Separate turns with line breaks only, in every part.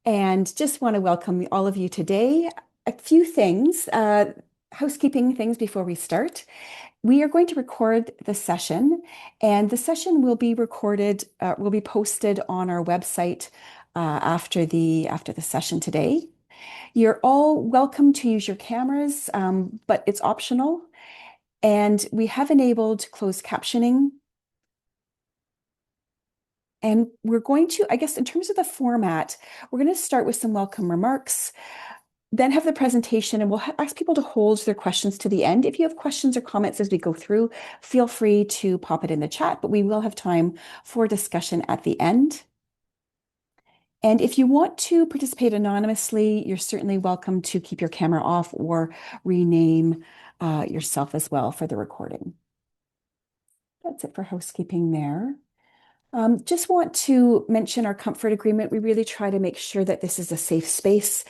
and just want to welcome all of you today. A few things, housekeeping things before we start. We are going to record the session, and the session will be recorded, will be posted on our website after the session today. You're all welcome to use your cameras, but it's optional. And we have enabled closed captioning. And we're going to, I guess, in terms of the format, we're going to start with some welcome remarks, then have the presentation, and we'll ask people to hold their questions to the end. If you have questions or comments as we go through, feel free to pop it in the chat, but we will have time for discussion at the end. And if you want to participate anonymously, you're certainly welcome to keep your camera off or rename yourself as well for the recording. That's it for housekeeping there. Just want to mention our comfort agreement. We really try to make sure that this is a safe space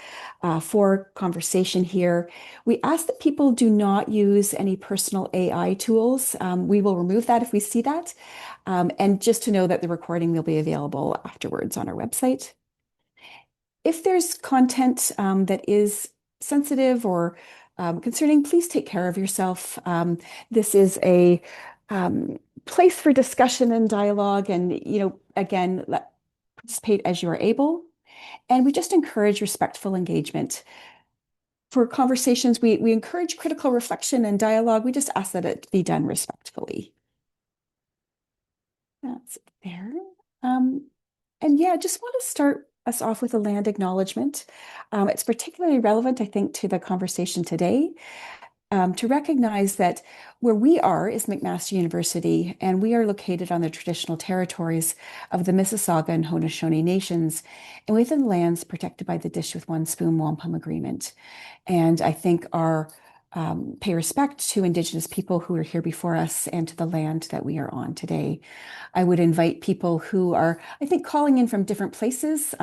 for conversation here. We ask that people do not use any personal AI tools. We will remove that if we see that. And just to know that the recording will be available afterwards on our website. If there's content that is sensitive or concerning, please take care of yourself. This is a place for discussion and dialogue, and again, participate as you are able. And we just encourage respectful engagement. For conversations, we encourage critical reflection and dialogue. We just ask that it be done respectfully. That's it there. And yeah, just want to start us off with a land acknowledgement. It's particularly relevant, I think, to the conversation today, to recognize that where we are is McMaster University, and we are located on the traditional territories of the Mississauga and Haudenosaunee nations, and within lands protected by the Dish with One Spoon Wampum Agreement. And I think our pay respect to Indigenous people who are here before us and to the land that we are on today. I would invite people who are, I think, calling in from different places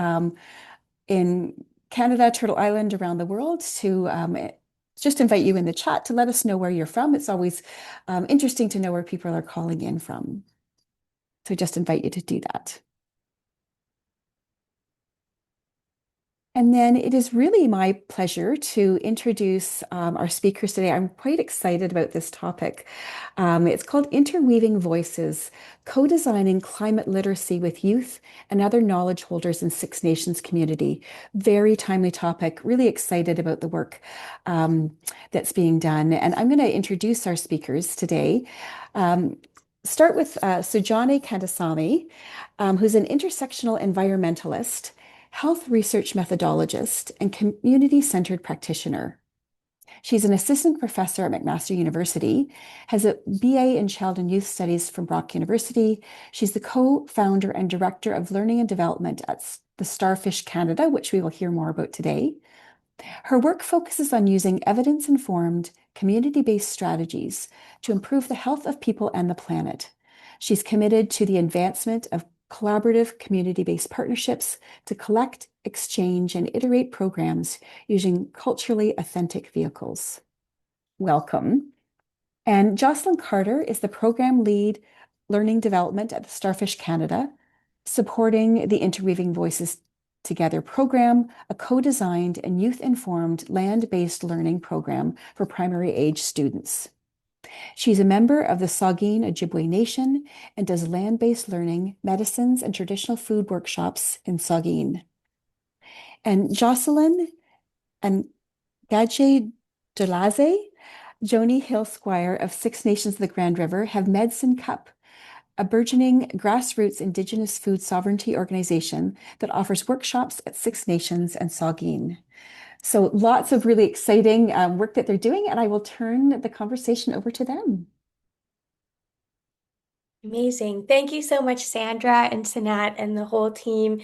in Canada, Turtle Island, around the world to just invite you in the chat to let us know where you're from. It's always interesting to know where people are calling in from. So just invite you to do that. And then it is really my pleasure to introduce our speakers today. I'm quite excited about this topic. It's called Interweaving Voices, Co-Designing Climate Literacy with Youth and Other Knowledge Holders in Six Nations Community. Very timely topic, really excited about the work that's being done. And I'm going to introduce our speakers today. Start with Sujani Kandasamy, who's an intersectional environmentalist, health research methodologist, and community-centered practitioner. She's an assistant professor at McMaster University, has a BA in Child and Youth Studies from Brock University. She's the co-founder and director of learning and development at the Starfish Canada, which we will hear more about today. Her work focuses on using evidence-informed, community-based strategies to improve the health of people and the planet. She's committed to the advancement of collaborative community-based partnerships to collect, exchange, and iterate programs using culturally authentic vehicles. Welcome. And Jocelyn Carter is the program lead learning development at the Starfish Canada, supporting the Interweaving Voices Together program, a co-designed and youth-informed land-based learning program for primary age students. She's a member of the Saugeen Ojibwe Nation and does land-based learning, medicines, and traditional food workshops in Saugeen. And Jocelyn and Gadje Delaze, Joni Hill Squire of Six Nations of the Grand River, have Medicine Cup, a burgeoning grassroots Indigenous food sovereignty organization that offers workshops at Six Nations and Saugeen. So lots of really exciting work that they're doing, and I will turn the conversation over to them.
Amazing. Thank you so much, Sandra and Sanat and the whole team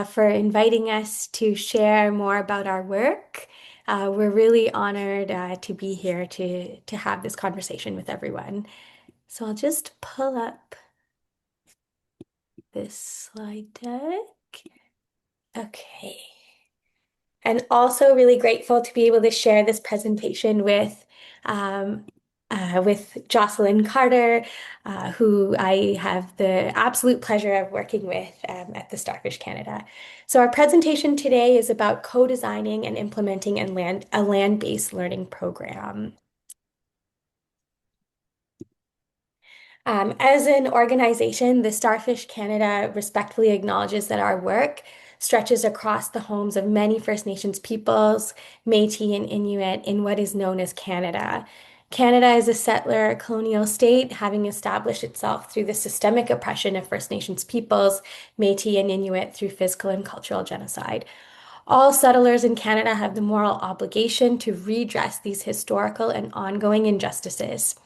for inviting us to share more about our work. We're really honored to be here to have this conversation with everyone. So I'll just pull up this slide deck. Okay. And also really grateful to be able to share this presentation with with Jocelyn Carter, who I have the absolute pleasure of working with at the Starfish Canada. So our presentation today is about co-designing and implementing a land-based learning program. As an organization, the Starfish Canada respectfully acknowledges that our work stretches across the homes of many First Nations peoples, Métis and Inuit in what is known as Canada. Canada is a settler colonial state, having established itself through the systemic oppression of First Nations peoples, Métis and Inuit through physical and cultural genocide. All settlers in Canada have the moral obligation to redress these historical and ongoing injustices.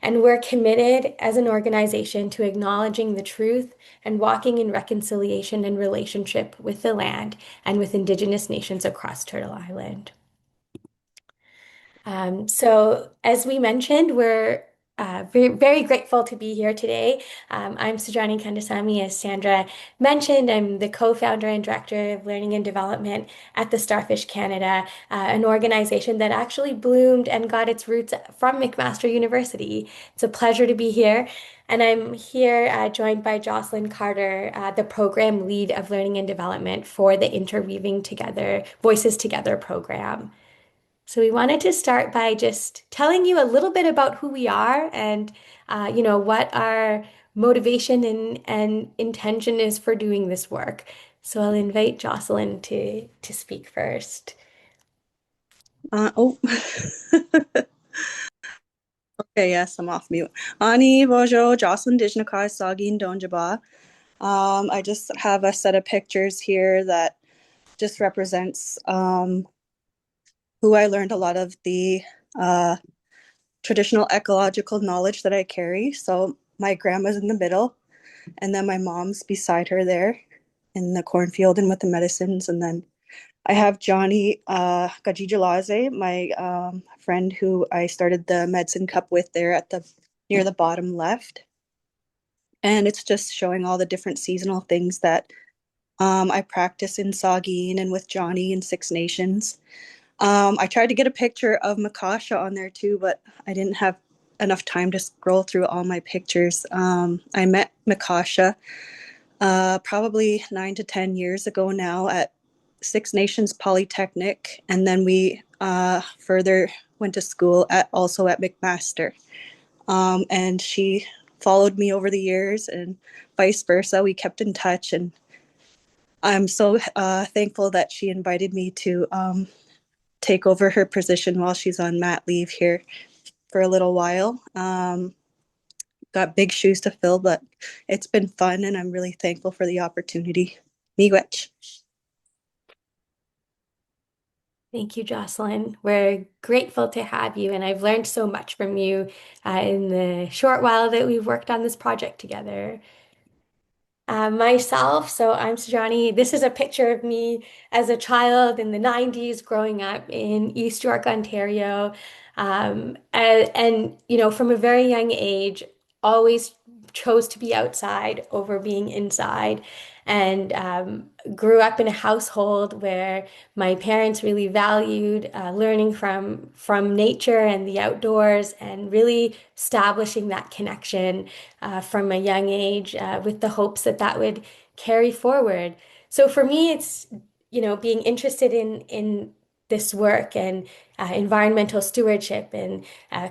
And we're committed as an organization to acknowledging the truth and walking in reconciliation and relationship with the land and with Indigenous nations across Turtle Island. So, as we mentioned, we're very grateful to be here today. I'm Sujani Kandasamy, as Sandra mentioned. I'm the co-founder and director of learning and development at the Starfish Canada, an organization that actually bloomed and got its roots from McMaster University. It's a pleasure to be here. And I'm here joined by Jocelyn Carter, the program lead of learning and development for the Interweaving Together, Voices Together program. So we wanted to start by just telling you a little bit about who we are and what our motivation and intention is for doing this work. So I'll invite Jocelyn to speak first.
Oh, okay, yes, I'm off mute. Ani Bojo, Jocelyn Dijnakai, Sagin Donjaba. I just have a set of pictures here that just represents who I learned a lot of the uh, traditional ecological knowledge that I carry. So my grandma's in the middle, and then my mom's beside her there in the cornfield and with the medicines. And then I have Johnny Gajijalaze, my friend who I started the medicine cup with there at the near the bottom left. And it's just showing all the different seasonal things that I practice in Saugeen and with Johnny in Six Nations. I tried to get a picture of Makasha on there too, but I didn't have enough time to scroll through all my pictures. I met Makasha probably 9 to 10 years ago now at Six Nations Polytechnic, and then we further went to school at also at McMaster. And she followed me over the years, and vice versa. We kept in touch, and I'm so thankful that she invited me to take over her position while she's on mat leave here for a little while. Got big shoes to fill, but it's been fun, and I'm really thankful for the opportunity. Miigwech.
Thank you, Jocelyn. We're grateful to have you, and I've learned so much from you in the short while that we've worked on this project together. Myself, so I'm Sujani. This is a picture of me as a child in the 90s growing up in East York, Ontario. From a very young age, always chose to be outside over being inside. And grew up in a household where my parents really valued learning from nature and the outdoors and really establishing that connection from a young age with the hopes that that would carry forward. So for me, it's, being interested in this work and environmental stewardship and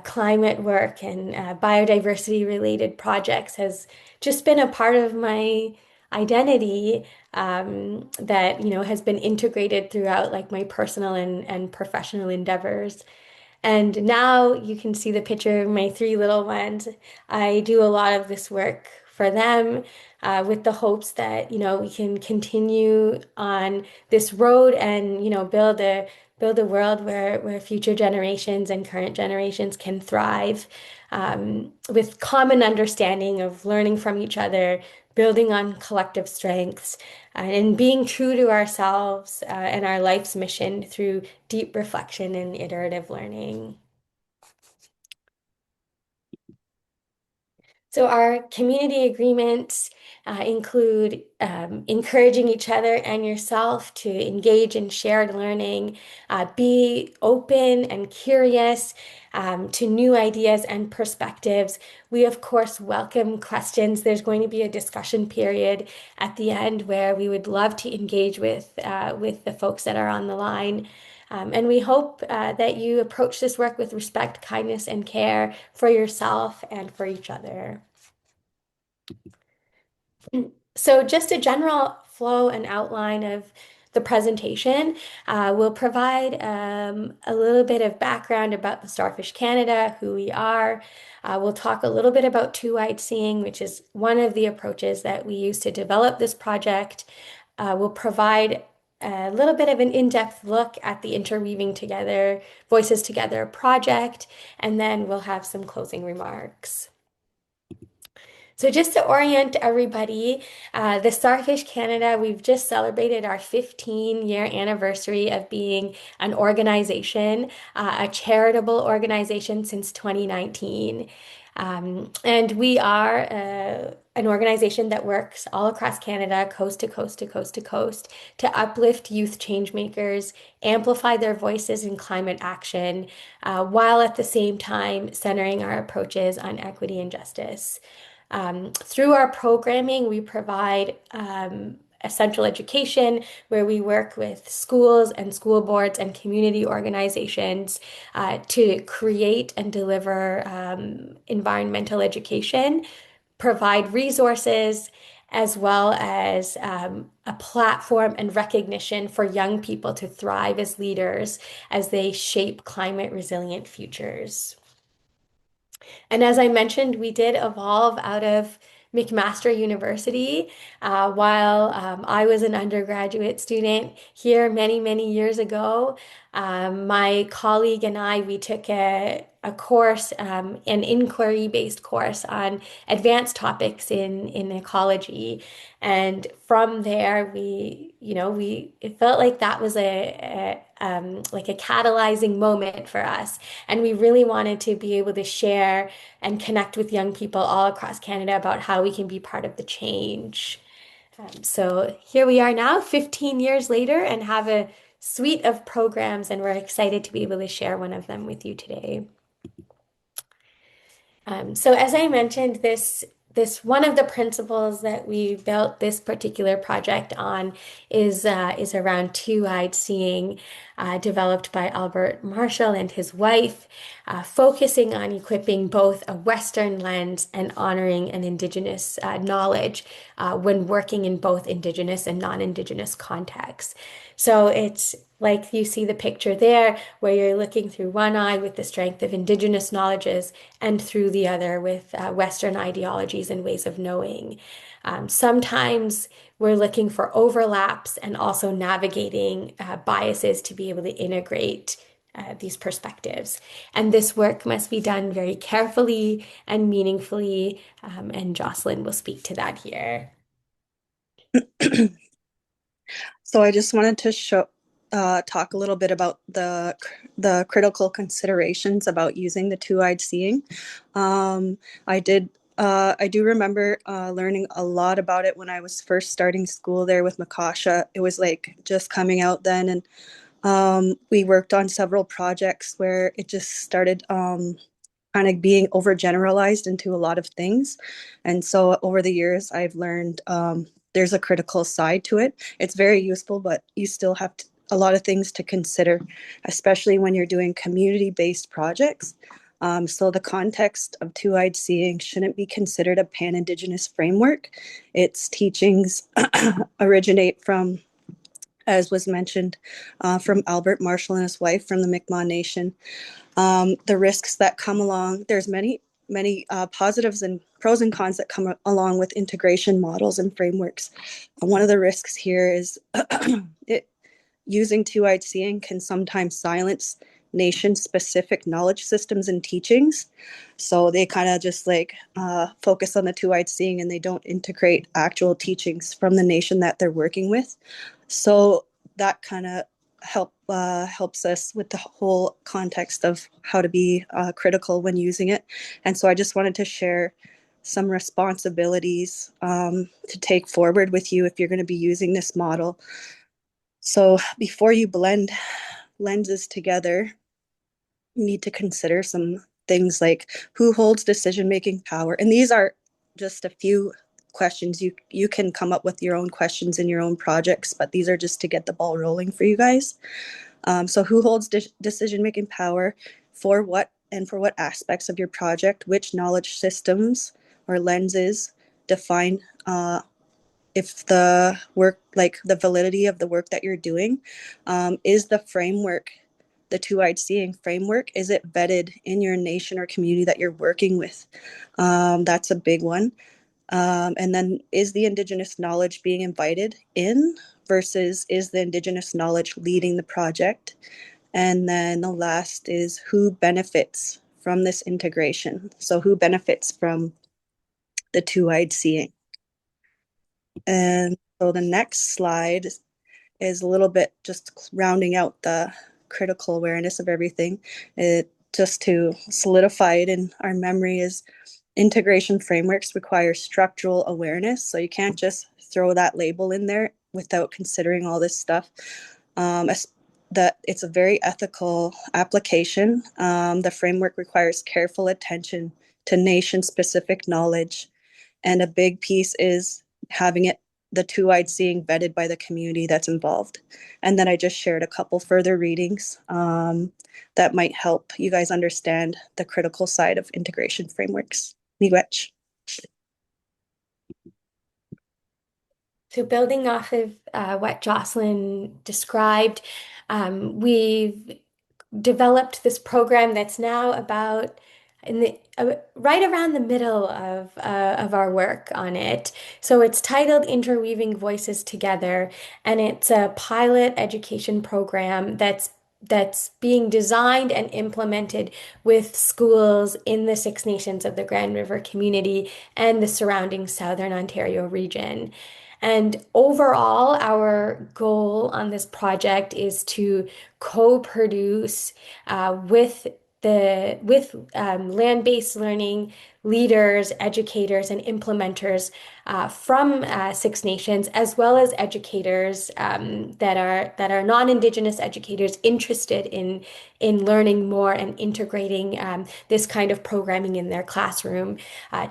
climate work and biodiversity related projects has just been a part of my identity that has been integrated throughout like my personal and professional endeavors. And now you can see the picture of my three little ones. I do a lot of this work for them with the hopes that, we can continue on this road and, build a world where future generations and current generations can thrive with common understanding of learning from each other, building on collective strengths, and being true to ourselves and our life's mission through deep reflection and iterative learning. So our community agreements include encouraging each other and yourself to engage in shared learning, be open and curious to new ideas and perspectives. We, of course, welcome questions. There's going to be a discussion period at the end where we would love to engage with the folks that are on the line. And we hope that you approach this work with respect, kindness, and care for yourself and for each other. So just a general flow and outline of the presentation. We'll provide a little bit of background about the Starfish Canada, who we are. We'll talk a little bit about two-eyed seeing, which is one of the approaches that we use to develop this project. We'll provide a little bit of an in-depth look at the Interweaving Together, Voices Together project, and then we'll have some closing remarks. So just to orient everybody, the Starfish Canada, we've just celebrated our 15-year anniversary of being an organization, a charitable organization since 2019. And we are an organization that works all across Canada, coast to coast to coast to coast, to uplift youth change makers, amplify their voices in climate action, while at the same time centering our approaches on equity and justice. Through our programming, we provide essential education where we work with schools and school boards and community organizations to create and deliver environmental education, provide resources, as well as a platform and recognition for young people to thrive as leaders as they shape climate resilient futures. And as I mentioned, we did evolve out of McMaster University while I was an undergraduate student here many, many years ago. My colleague and I, we took a course, an inquiry-based course on advanced topics in ecology. And from there, it felt like that was like a catalyzing moment for us. And we really wanted to be able to share and connect with young people all across Canada about how we can be part of the change. So here we are now, 15 years later, and have a suite of programs, and we're excited to be able to share one of them with you today. So as I mentioned, this one of the principles that we built this particular project on is around two-eyed seeing, developed by Albert Marshall and his wife, focusing on equipping both a Western lens and honoring an Indigenous knowledge when working in both Indigenous and non-Indigenous contexts. So it's like you see the picture there, where you're looking through one eye with the strength of Indigenous knowledges and through the other with Western ideologies and ways of knowing. Sometimes we're looking for overlaps and also navigating biases to be able to integrate these perspectives. And this work must be done very carefully and meaningfully, and Jocelyn will speak to that here.
So I just wanted to talk a little bit about the critical considerations about using the two-eyed seeing. I do remember learning a lot about it when I was first starting school there with Makasha. It was like just coming out then, and we worked on several projects where it just started kind of being overgeneralized into a lot of things. And so over the years, I've learned there's a critical side to it. It's very useful, but you still have a lot of things to consider, especially when you're doing community-based projects. So the context of two-eyed seeing shouldn't be considered a pan-Indigenous framework. Its teachings originate from, as was mentioned, from Albert Marshall and his wife from the Mi'kmaq Nation. The risks that come along, there's many positives and pros and cons that come along with integration models and frameworks. One of the risks here is using two-eyed seeing can sometimes silence nation-specific knowledge systems and teachings. So they kind of just like focus on the two-eyed seeing, and they don't integrate actual teachings from the nation that they're working with. So that kind of helps us with the whole context of how to be critical when using it. And so I just wanted to share some responsibilities to take forward with you if you're going to be using this model. So before you blend lenses together, you need to consider some things like who holds decision-making power. And these are just a few questions. You can come up with your own questions in your own projects, but these are just to get the ball rolling for you guys. So who holds decision-making power for what and for what aspects of your project? Which knowledge systems or lenses define if the work, like the validity of the work that you're doing? Is the framework, the two-eyed seeing framework, is it vetted in your nation or community that you're working with? That's a big one. And then is the Indigenous knowledge being invited in versus is the Indigenous knowledge leading the project? And then the last is who benefits from this integration? So who benefits from the two-eyed seeing? And so the next slide is a little bit just rounding out the critical awareness of everything. It just to solidify it in our memory is integration frameworks require structural awareness. So you can't just throw that label in there without considering all this stuff. That it's a very ethical application. The framework requires careful attention to nation-specific knowledge, and a big piece is having it the two-eyed seeing vetted by the community that's involved. And then I just shared a couple further readings that might help you guys understand the critical side of integration frameworks. Miigwech.
So building off of what Jocelyn described, we've developed this program that's now about in the right around the middle of our work on it. So it's titled Interweaving Voices Together, and it's a pilot education program that's being designed and implemented with schools in the Six Nations of the Grand River community and the surrounding Southern Ontario region. And overall, our goal on this project is to co-produce with land-based learning leaders, educators, and implementers from Six Nations, as well as educators that are non-Indigenous educators interested in learning more and integrating this kind of programming in their classroom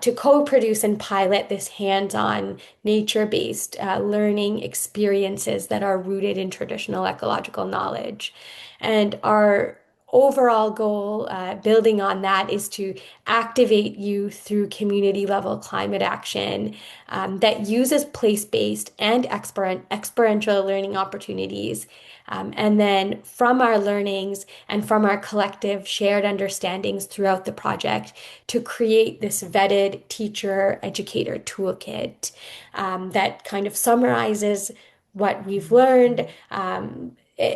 to co-produce and pilot this hands-on, nature-based learning experiences that are rooted in traditional ecological knowledge. And our overall goal, building on that, is to activate youth through community level climate action that uses place-based and experiential learning opportunities. And then from our learnings and from our collective shared understandings throughout the project to create this vetted teacher educator toolkit that kind of summarizes what we've learned,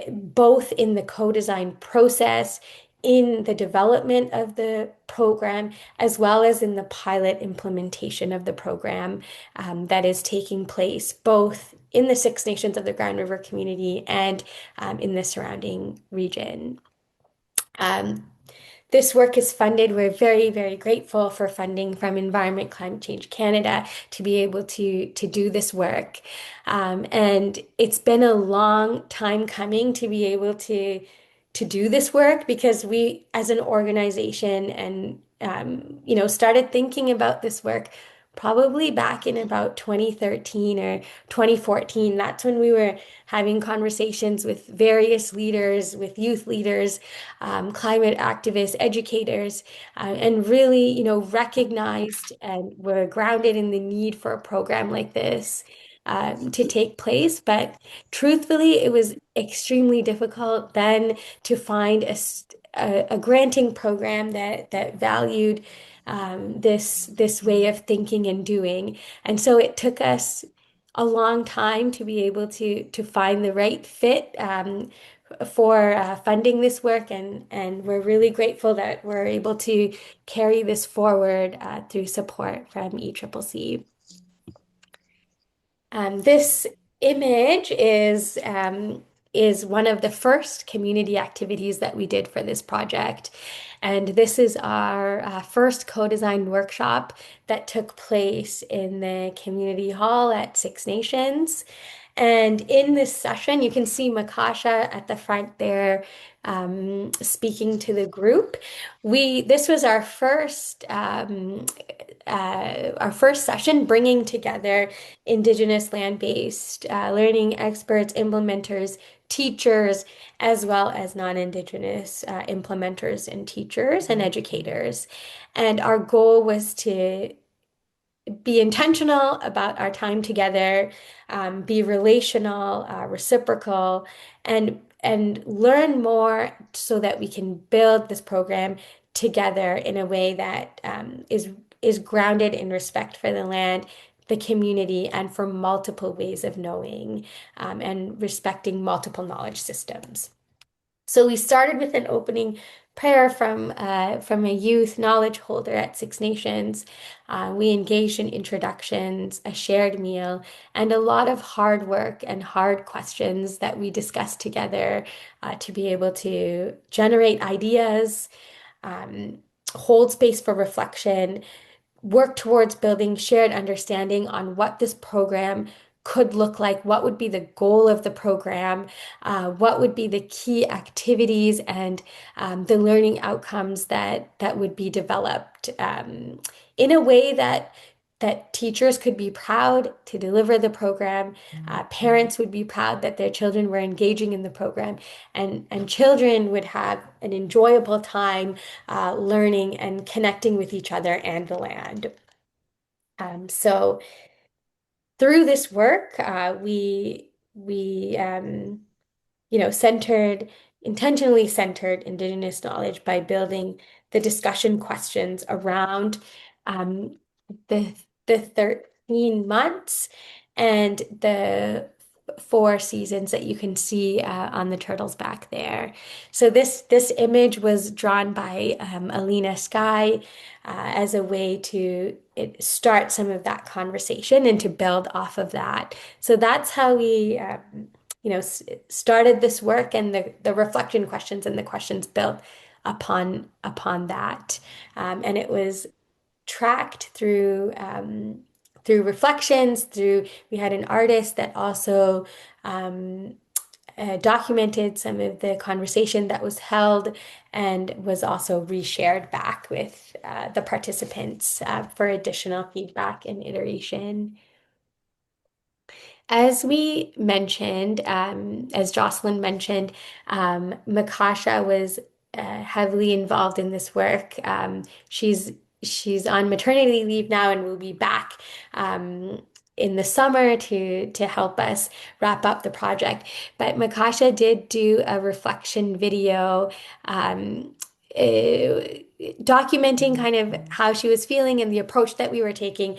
both in the co-design process, in the development of the program, as well as in the pilot implementation of the program that is taking place both in the Six Nations of the Grand River community and in the surrounding region. Um, this work is funded. We're very, very grateful for funding from Environment Climate Change Canada to be able to do this work. And it's been a long time coming to be able to do this work because we, as an organization, and started thinking about this work probably back in about 2013 or 2014. That's when we were having conversations with various leaders, with youth leaders, climate activists, educators, and really, recognized and were grounded in the need for a program like this to take place. But truthfully, it was extremely difficult then to find a granting program that valued this way of thinking and doing. And so it took us a long time to be able to find the right fit for funding this work, and we're really grateful that we're able to carry this forward through support from ECCC. This image is is one of the first community activities that we did for this project. And this is our first co-design workshop that took place in the community hall at Six Nations. And in this session, you can see Makasha at the front there speaking to the group. This was our first session bringing together Indigenous land-based learning experts, implementers, teachers, as well as non-Indigenous implementers and teachers and educators. And our goal was to be intentional about our time together, be relational, reciprocal, and learn more so that we can build this program together in a way that is grounded in respect for the land, the community, and for multiple ways of knowing, and respecting multiple knowledge systems. So we started with an opening prayer from a youth knowledge holder at Six Nations. We engaged in introductions, a shared meal, and a lot of hard work and hard questions that we discussed together to be able to generate ideas, um, hold space for reflection, work towards building shared understanding on what this program could look like, what would be the goal of the program, what would be the key activities and the learning outcomes that would be developed in a way that teachers could be proud to deliver the program, parents would be proud that their children were engaging in the program, and children would have an enjoyable time learning and connecting with each other and the land. So through this work, we centered, intentionally centered Indigenous knowledge by building the discussion questions around um, the the 13 months and the four seasons that you can see on the turtles back there. So this image was drawn by Alina Sky as a way to start some of that conversation and to build off of that. So that's how we started this work, and the reflection questions and the questions built upon that. And it was tracked through reflections, through we had an artist that also documented some of the conversation that was held and was also reshared back with the participants for additional feedback and iteration. As we mentioned, as Jocelyn mentioned, Makasha was heavily involved in this work. She's on maternity leave now and will be back in the summer to help us wrap up the project. But Makasha did do a reflection video. Uh, Documenting kind of how she was feeling and the approach that we were taking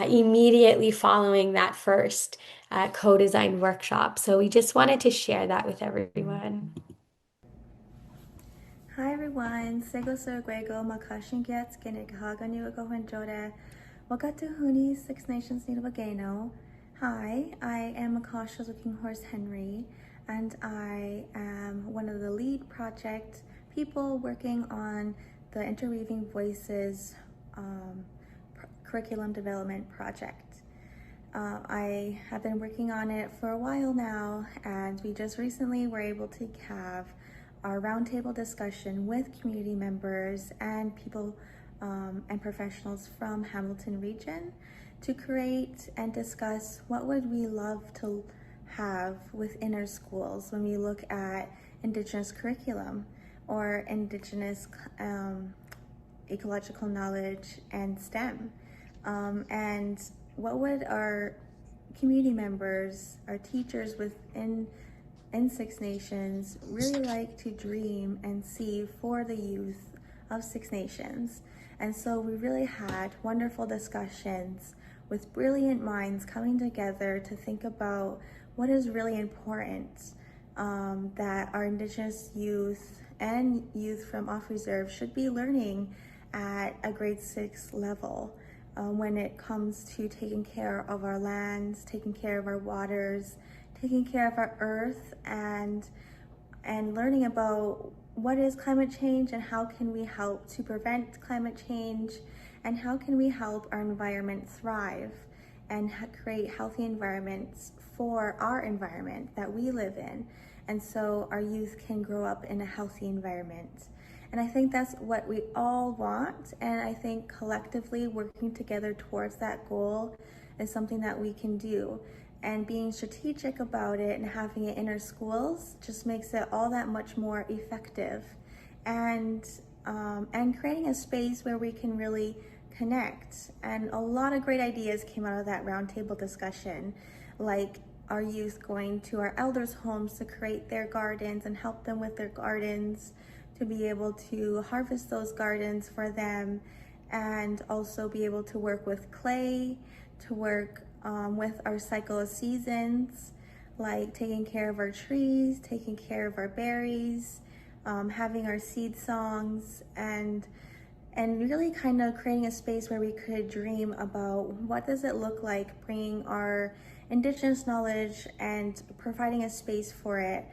immediately following that first co-design workshop. So we just wanted to share that with everyone.
Hi everyone, Sego Gwego Makashin Gets Ginikahaga New Gohenjode Wakatuhuni Six Nations Nidawagano. Hi, I am Makasha's Looking Horse Henry, and I am one of the lead project people working on the Interweaving Voices curriculum development project. I have been working on it for a while now, and we just recently were able to have our roundtable discussion with community members and people and professionals from Hamilton region to create and discuss what would we love to have within our schools when we look at Indigenous curriculum or Indigenous ecological knowledge and STEM. And what would our community members, our teachers within Six Nations really like to dream and see for the youth of Six Nations? And so we really had wonderful discussions with brilliant minds coming together to think about what is really important that our Indigenous youth and youth from off reserve should be learning at a grade 6 level when it comes to taking care of our lands, taking care of our waters, taking care of our earth and learning about what is climate change and how can we help to prevent climate change and how can we help our environment thrive and create healthy environments for our environment that we live in, and so our youth can grow up in a healthy environment. And I think that's what we all want, and I think collectively working together towards that goal is something that we can do. And being strategic about it and having it in our schools just makes it all that much more effective. And creating a space where we can really connect. And a lot of great ideas came out of that roundtable discussion, like our youth going to our elders' homes to create their gardens and help them with their gardens, to be able to harvest those gardens for them, and also be able to work with clay, to work with our cycle of seasons, like taking care of our trees, taking care of our berries, having our seed songs, and really kind of creating a space where we could dream about what does it look like bringing our indigenous knowledge and providing a space for it,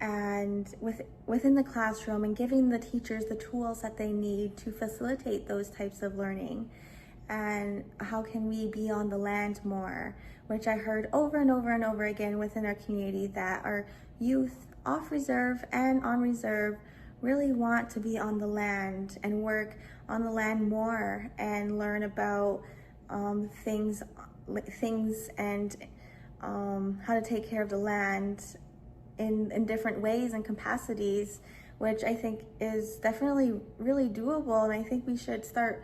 and within the classroom, and giving the teachers the tools that they need to facilitate those types of learning. And how can we be on the land more, which I heard over and over and over again within our community, that our youth off reserve and on reserve really want to be on the land and work on the land more and learn about things and how to take care of the land in different ways and capacities, which I think is definitely really doable. And I think we should start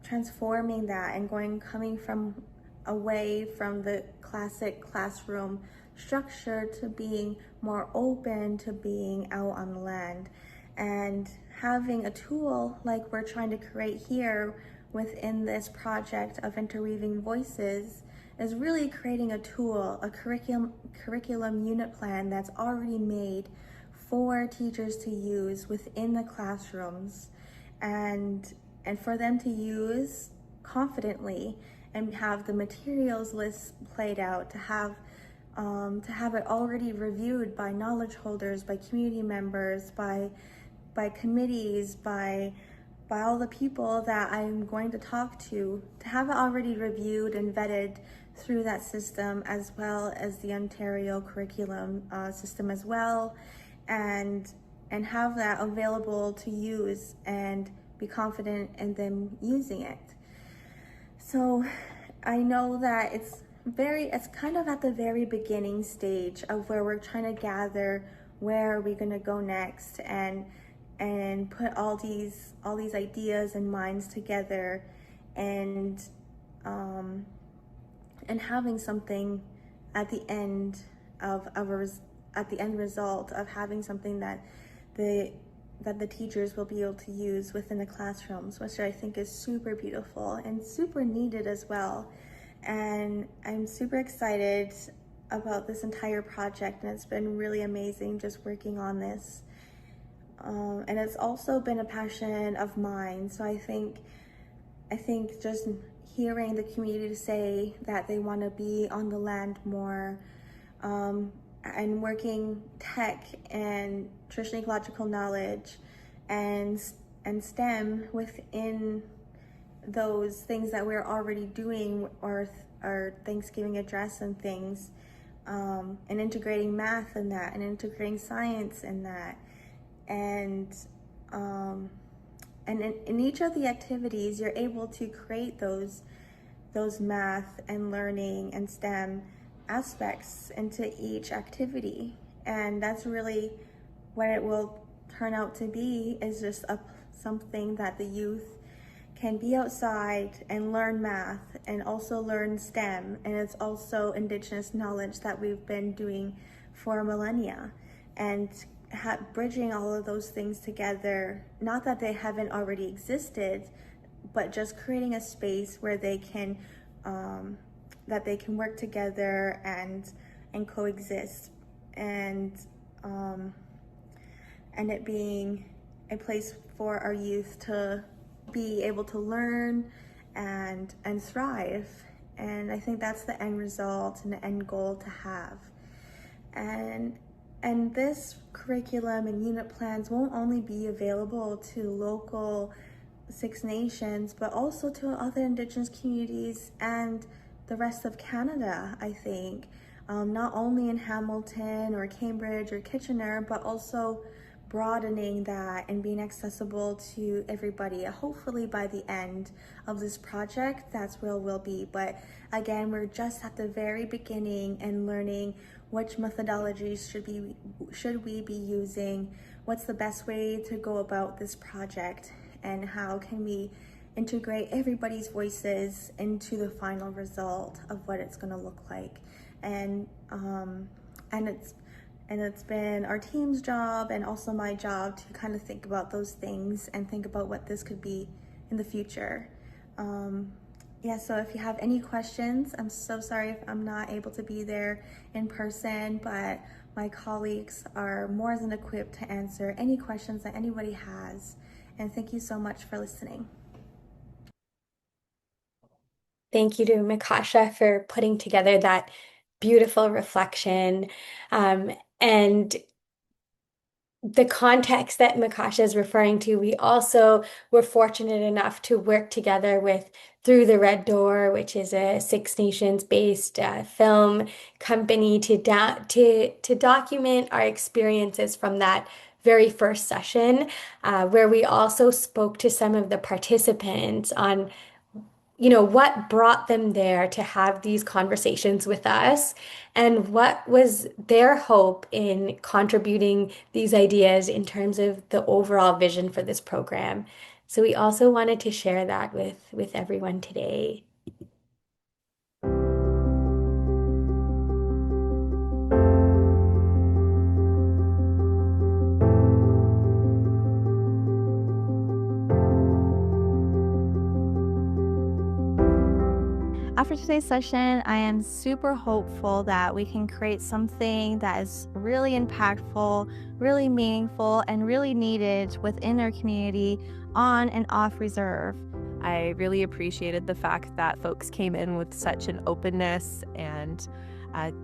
transforming that and coming from away from the classic classroom structure to being more open to being out on the land, and having a tool like we're trying to create here within this project of Interweaving Voices is really creating a tool, a curriculum unit plan that's already made for teachers to use within the classrooms, and for them to use confidently, and have the materials list played out, to have it already reviewed by knowledge holders, by community members, by committees, by all the people that I'm going to talk to have it already reviewed and vetted through that system, as well as the Ontario curriculum system as well, and have that available to use and be confident in them using it. So I know that it's kind of at the very beginning stage of where we're trying to gather where are we going to go next, and put all these ideas and minds together, and having something at the end at the end result of having something that the teachers will be able to use within the classrooms, which I think is super beautiful and super needed as well. And I'm super excited about this entire project, and it's been really amazing just working on this. And it's also been a passion of mine. So I think just hearing the community say that they want to be on the land more, and working tech and traditional ecological knowledge and STEM within those things that we're already doing, or our Thanksgiving address and things, and integrating math in that, and integrating science in that, and in each of the activities, you're able to create those math and learning and STEM aspects into each activity. And that's really what it will turn out to be, is just something that the youth can be outside and learn math and also learn STEM. And it's also Indigenous knowledge that we've been doing for millennia, and bridging all of those things together, not that they haven't already existed, but just creating a space where they can work together and coexist, and it being a place for our youth to be able to learn and thrive. And I think that's the end result and the end goal to have. And and this curriculum and unit plans won't only be available to local Six Nations, but also to other Indigenous communities and the rest of Canada, I think. Not only in Hamilton or Cambridge or Kitchener, but also broadening that and being accessible to everybody. Hopefully by the end of this project, that's where we'll be. But again, we're just at the very beginning and learning which methodologies should we be using, what's the best way to go about this project, and how can we integrate everybody's voices into the final result of what it's going to look like. And it's been our team's job and also my job to kind of think about those things and think about what this could be in the future. Yeah, so if you have any questions, I'm so sorry if I'm not able to be there in person, but my colleagues are more than equipped to answer any questions that anybody has. And thank you so much for listening.
Thank you to Mikasha for putting together that beautiful reflection. And the context that Mikasha is referring to, we also were fortunate enough to work together with Through the Red Door, which is a Six Nations based film company to document our experiences from that very first session, where we also spoke to some of the participants on what brought them there to have these conversations with us and what was their hope in contributing these ideas in terms of the overall vision for this program. So we also wanted to share that with everyone today.
After today's session, I am super hopeful that we can create something that is really impactful, really meaningful, and really needed within our community on and off reserve.
I really appreciated the fact that folks came in with such an openness and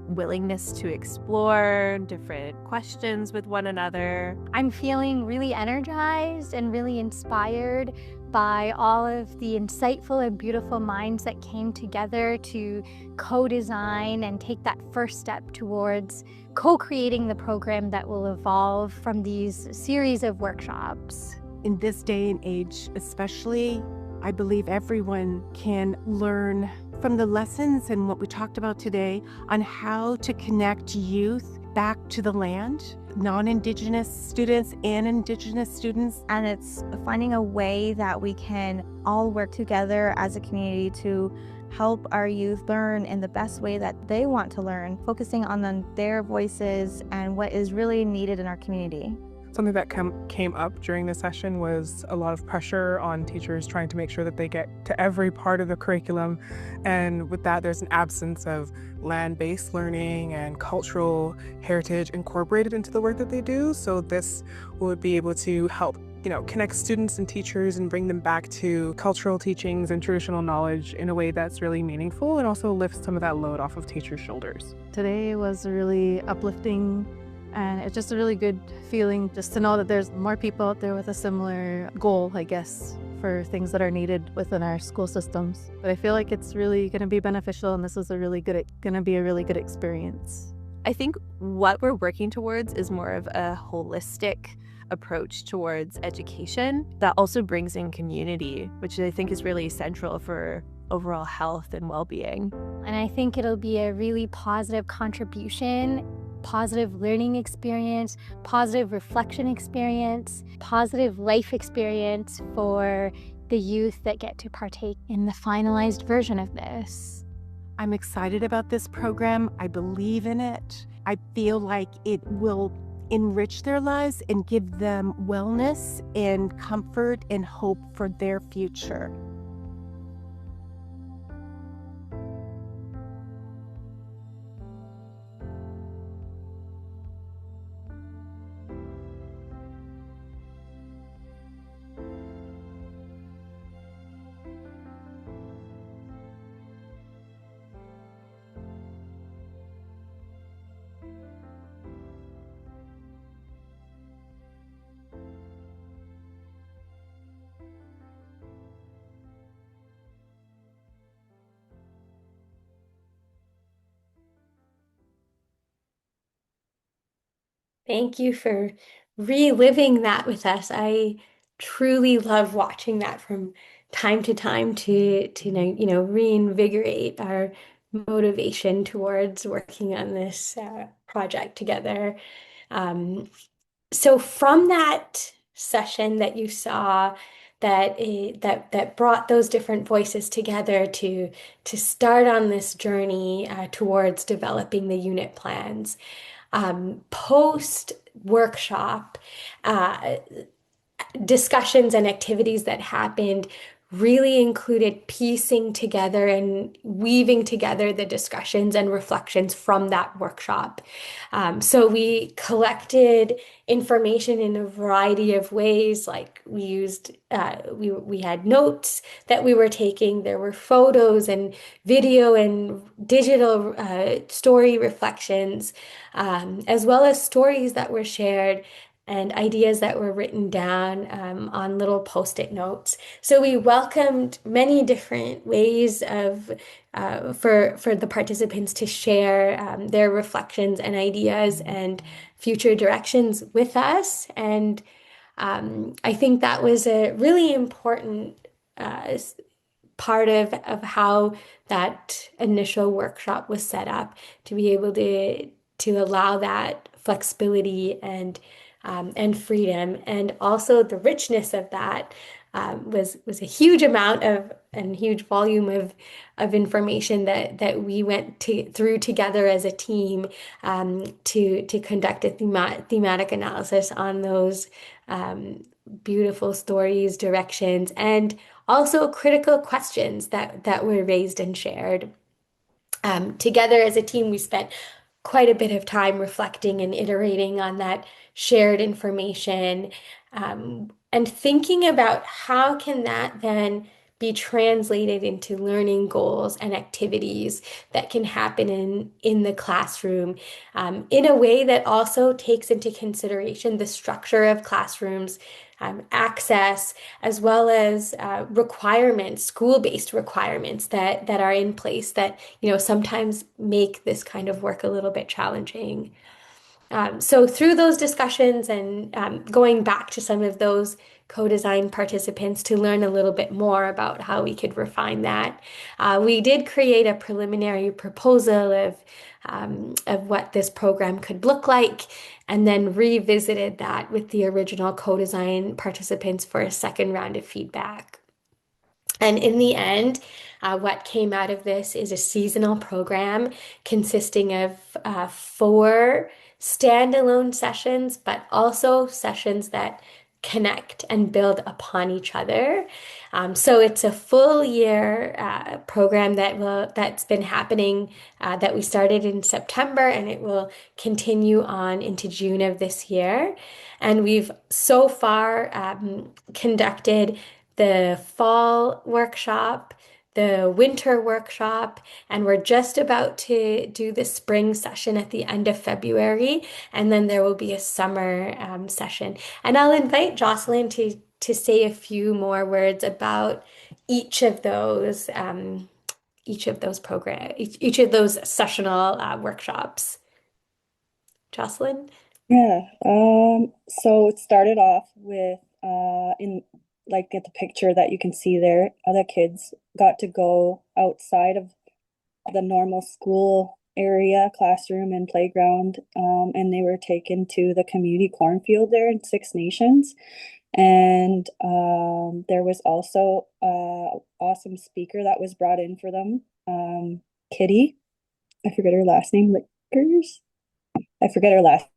willingness to explore different questions with one another.
I'm feeling really energized and really inspired by all of the insightful and beautiful minds that came together to co-design and take that first step towards co-creating the program that will evolve from these series of workshops.
In this day and age, especially, I believe everyone can learn from the lessons and what we talked about today on how to connect youth back to the land, non-Indigenous students and Indigenous students.
And it's finding a way that we can all work together as a community to help our youth learn in the best way that they want to learn, focusing on their voices and what is really needed in our community.
Something that came up during the session was a lot of pressure on teachers trying to make sure that they get to every part of the curriculum. And with that, there's an absence of land-based learning and cultural heritage incorporated into the work that they do. So this would be able to help connect students and teachers and bring them back to cultural teachings and traditional knowledge in a way that's really meaningful and also lifts some of that load off of teachers' shoulders.
Today was really uplifting, and it's just a really good feeling just to know that there's more people out there with a similar goal, I guess, for things that are needed within our school systems. But I feel like it's really going to be beneficial, and this is going to be a really good experience.
I think what we're working towards is more of a holistic approach towards education that also brings in community, which I think is really central for overall health and well-being.
And I think it'll be a really positive contribution, positive learning experience, positive reflection experience, positive life experience for the youth that get to partake in the finalized version of this.
I'm excited about this program. I believe in it. I feel like it will enrich their lives and give them wellness and comfort and hope for their future.
Thank you for reliving that with us. I truly love watching that from time to time to reinvigorate our motivation towards working on this project together. Um, so from that session that you saw that brought those different voices together to start on this journey towards developing the unit plans, post workshop, uh, discussions and activities that happened really included piecing together and weaving together the discussions and reflections from that workshop. So we collected information in a variety of ways, like we used, we had notes that we were taking. There were photos and video and digital story reflections, as well as stories that were shared and ideas that were written down on little post-it notes. So we welcomed many different ways of for the participants to share their reflections and ideas and future directions with us. And I think that was a really important part of how that initial workshop was set up to be able to allow that flexibility and freedom, and also the richness of that was a huge amount of and huge volume of information that we went through together as a team to conduct a thematic analysis on those beautiful stories, directions, and also critical questions that were raised and shared. Together as a team, we spent quite a bit of time reflecting and iterating on that shared information, and thinking about how can that then be translated into learning goals and activities that can happen in the classroom, in a way that also takes into consideration the structure of classrooms, access, as well as requirements, school-based requirements that are in place that, sometimes make this kind of work a little bit challenging. So through those discussions and going back to some of those co-design participants to learn a little bit more about how we could refine that, we did create a preliminary proposal of what this program could look like, and then revisited that with the original co-design participants for a second round of feedback. And in the end, what came out of this is a seasonal program consisting of 4 standalone sessions, but also sessions that connect and build upon each other. So it's a full year program that's been happening, that we started in September, and it will continue on into June of this year. And we've so far conducted the fall workshop, the winter workshop, and we're just about to do the spring session at the end of February, and then there will be a summer session. And I'll invite Jocelyn to say a few more words about each of those each of those sessional workshops. Jocelyn?
Yeah, so it started off with in like at the picture that you can see there, other kids got to go outside of the normal school area, classroom and playground, and they were taken to the community cornfield there in Six Nations. And there was also a awesome speaker that was brought in for them, Kitty. I forget her last name, Lickers. I forget her last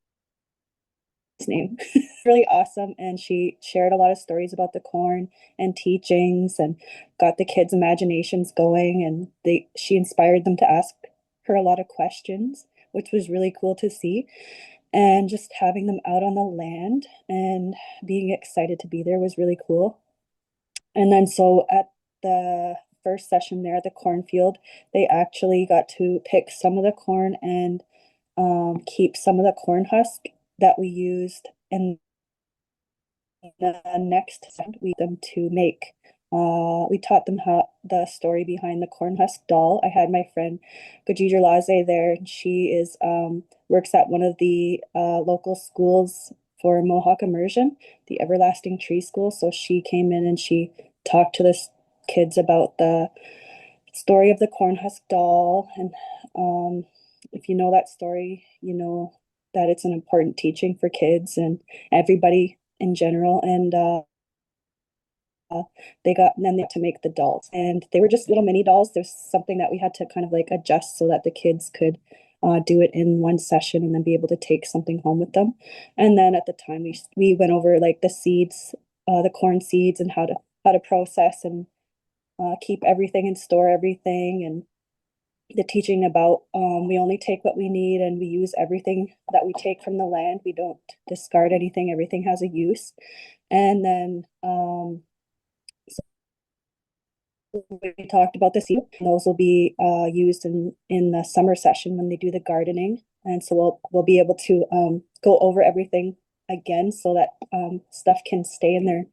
name. Really awesome, and she shared a lot of stories about the corn and teachings and got the kids' imaginations going, and she inspired them to ask her a lot of questions, which was really cool to see. And just having them out on the land and being excited to be there was really cool. And then so at the first session there at the cornfield, they actually got to pick some of the corn and keep some of the corn husk that we used. And the next we them to make we taught them how the story behind the corn husk doll. I had my friend Gajidra Laze there, and she is works at one of the local schools for Mohawk immersion, the Everlasting Tree School. So she came in and she talked to the kids about the story of the corn husk doll. And if you know that story, you know that it's an important teaching for kids and everybody in general. And they got and then they had to make the dolls, and they were just little mini dolls. There's something that we had to kind of like adjust so that the kids could do it in one session and then be able to take something home with them. And then at the time we went over like the seeds, the corn seeds, and how to process and keep everything and store everything, and the teaching about we only take what we need and we use everything that we take from the land. We don't discard anything. Everything has a use. And then we talked about the seed. Those will be used in the summer session when they do the gardening, and so we'll be able to go over everything again so that stuff can stay in their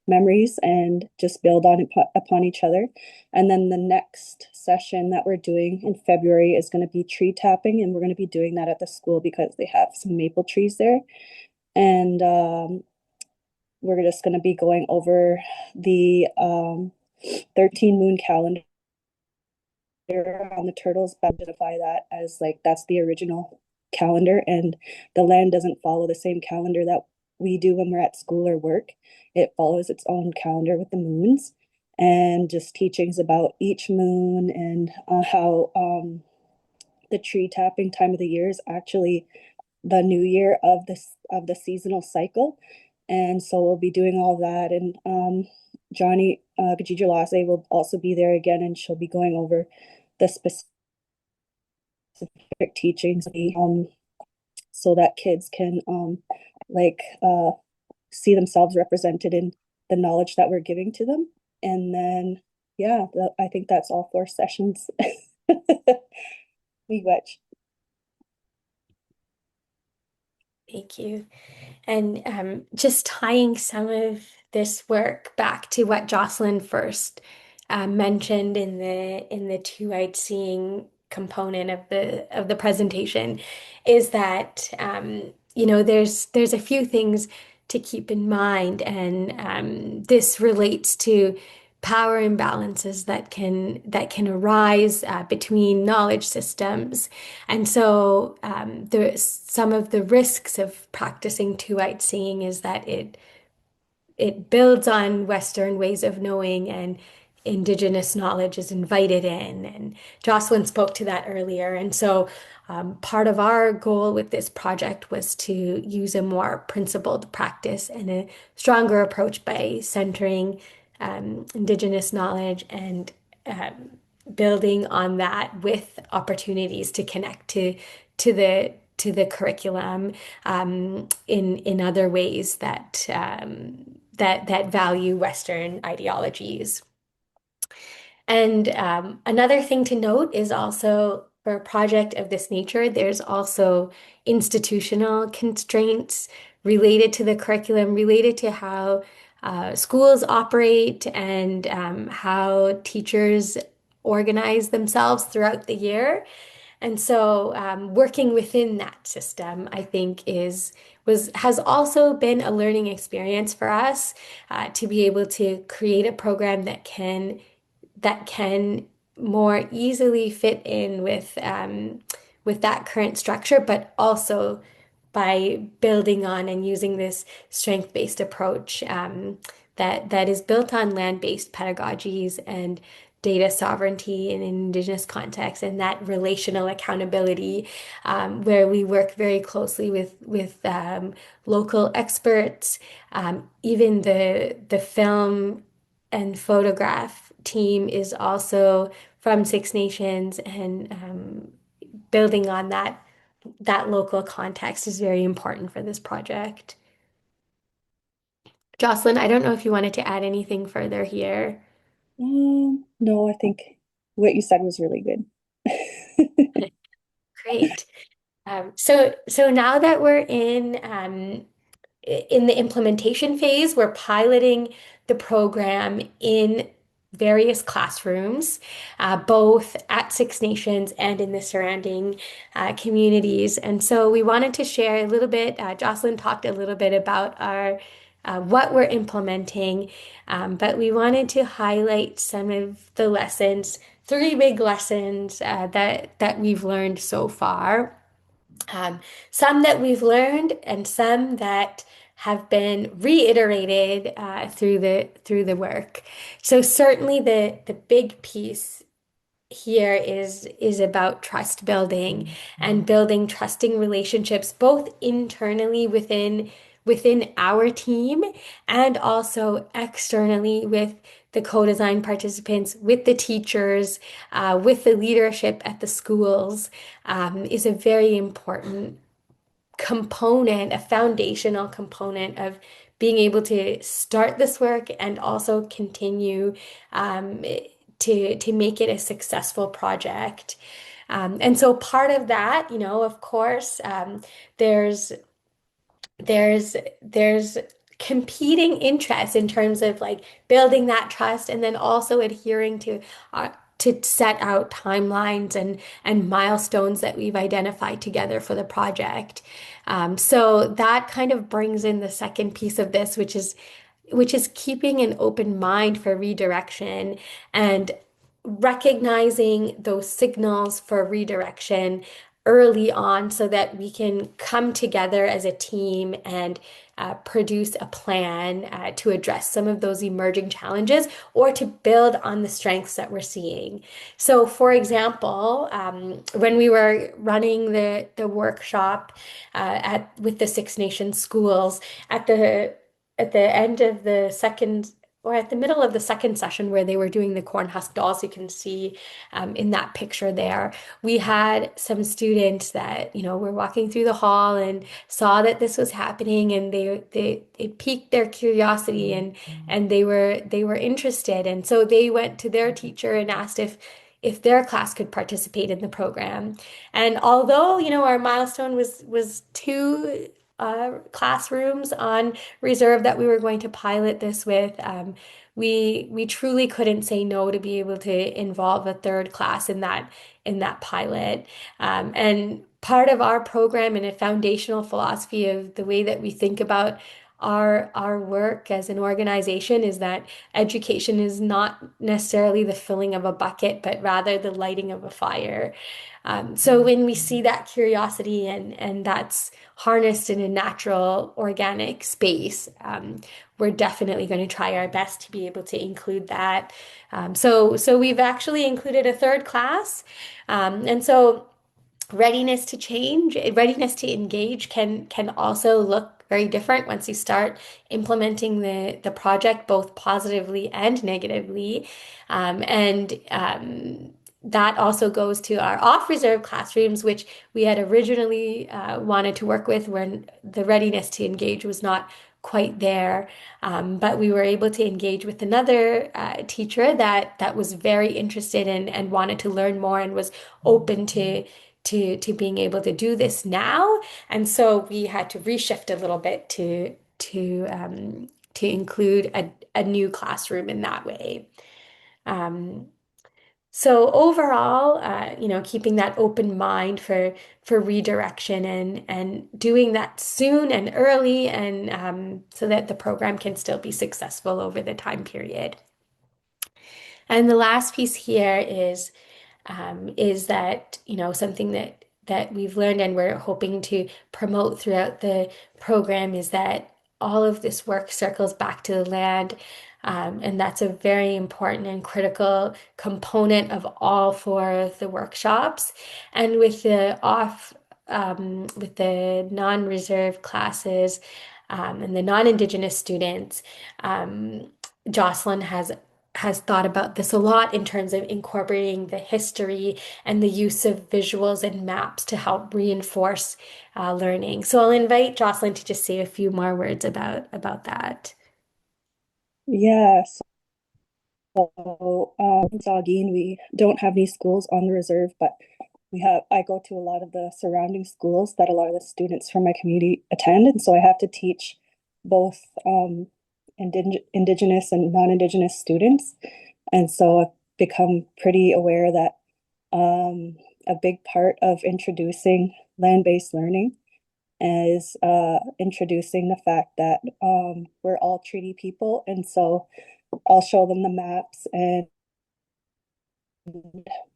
memories and just build on it upon each other. And then the next session that we're doing in February is going to be tree tapping, and we're going to be doing that at the school because they have some maple trees there. And we're just going to be going over the 13 moon calendar on the turtles, but identify that as like that's the original calendar, and the land doesn't follow the same calendar that we do when we're at school or work. It follows its own calendar with the moons, and just teachings about each moon, and how the tree tapping time of the year is actually the new year of the seasonal cycle. And so we'll be doing all that. And Johnny Gajidra Lasse will also be there again, and she'll be going over the specific teachings, so that kids can like see themselves represented in the knowledge that we're giving to them. And then yeah, I think that's all 4 sessions. We watch.
Thank you. And just tying some of this work back to what Jocelyn first mentioned in the two-eyed seeing component of the presentation, is that there's a few things to keep in mind, and this relates to power imbalances that can arise between knowledge systems. And so some of the risks of practicing two-eyed seeing is that it builds on Western ways of knowing, and Indigenous knowledge is invited in. And Jocelyn spoke to that earlier. And so part of our goal with this project was to use a more principled practice and a stronger approach by centering Indigenous knowledge and building on that with opportunities to connect to the curriculum in other ways that value Western ideologies. And another thing to note is also for a project of this nature, there's also institutional constraints related to the curriculum, related to how schools operate, and how teachers organize themselves throughout the year. And so working within that system, I think has also been a learning experience for us to be able to create a program that can more easily fit in with that current structure, but also by building on and using this strength-based approach that is built on land-based pedagogies and data sovereignty in Indigenous contexts, and that relational accountability, where we work very closely with local experts, even the film and photograph team is also from Six Nations, and building on that local context is very important for this project. Jocelyn, I don't know if you wanted to add anything further here.
No, I think what you said was really good.
Great. So now that we're in the implementation phase, we're piloting the program in various classrooms, both at Six Nations and in the surrounding communities. And so we wanted to share a little bit. Jocelyn talked a little bit about our what we're implementing, but we wanted to highlight some of the lessons, three big lessons that we've learned so far. Some that we've learned and some that have been reiterated through the work. So certainly the big piece here is about trust building and building trusting relationships both internally within our team and also externally with the co-design participants, with the teachers, with the leadership at the schools, is a very important component, a foundational component of being able to start this work and also continue to make it a successful project. And so part of that, of course, there's there's competing interests in terms of like building that trust and then also adhering to set out timelines and milestones that we've identified together for the project. So that kind of brings in the second piece of this, which is keeping an open mind for redirection and recognizing those signals for redirection early on so that we can come together as a team and produce a plan to address some of those emerging challenges or to build on the strengths that we're seeing. So, for example, when we were running the workshop with the Six Nations schools at the end of the second or at the middle of the second session where they were doing the corn husk dolls, you can see in that picture there, we had some students that, were walking through the hall and saw that this was happening and it piqued their curiosity and they were interested. And so they went to their teacher and asked if their class could participate in the program. And although, our milestone was two classrooms on reserve that we were going to pilot this with, we truly couldn't say no to be able to involve a third class in that pilot. And part of our program and a foundational philosophy of the way that we think about our work as an organization is that education is not necessarily the filling of a bucket, but rather the lighting of a fire. So when we see that curiosity and that's harnessed in a natural, organic space, we're definitely going to try our best to be able to include that. So we've actually included a third class. And so readiness to change, readiness to engage can also look very different once you start implementing the project, both positively and negatively. And that also goes to our off-reserve classrooms, which we had originally wanted to work with when the readiness to engage was not quite there. But we were able to engage with another teacher that was very interested in and wanted to learn more and was open to being able to do this now. And so we had to reshift a little bit to include a new classroom in that way. So overall, keeping that open mind for redirection and doing that soon and early, and so that the program can still be successful over the time period. And the last piece here is that, something that we've learned and we're hoping to promote throughout the program is that all of this work circles back to the land. And that's a very important and critical component of all four of the workshops. And with the non-reserve classes, and the non-Indigenous students, Jocelyn has thought about this a lot in terms of incorporating the history and the use of visuals and maps to help reinforce learning. So I'll invite Jocelyn to just say a few more words about that.
Yes. So in Saugeen, we don't have any schools on the reserve, but I go to a lot of the surrounding schools that a lot of the students from my community attend, and so I have to teach both Indigenous and non-Indigenous students. And so I've become pretty aware that a big part of introducing land-based learning is introducing the fact that we're all treaty people. And so I'll show them the maps and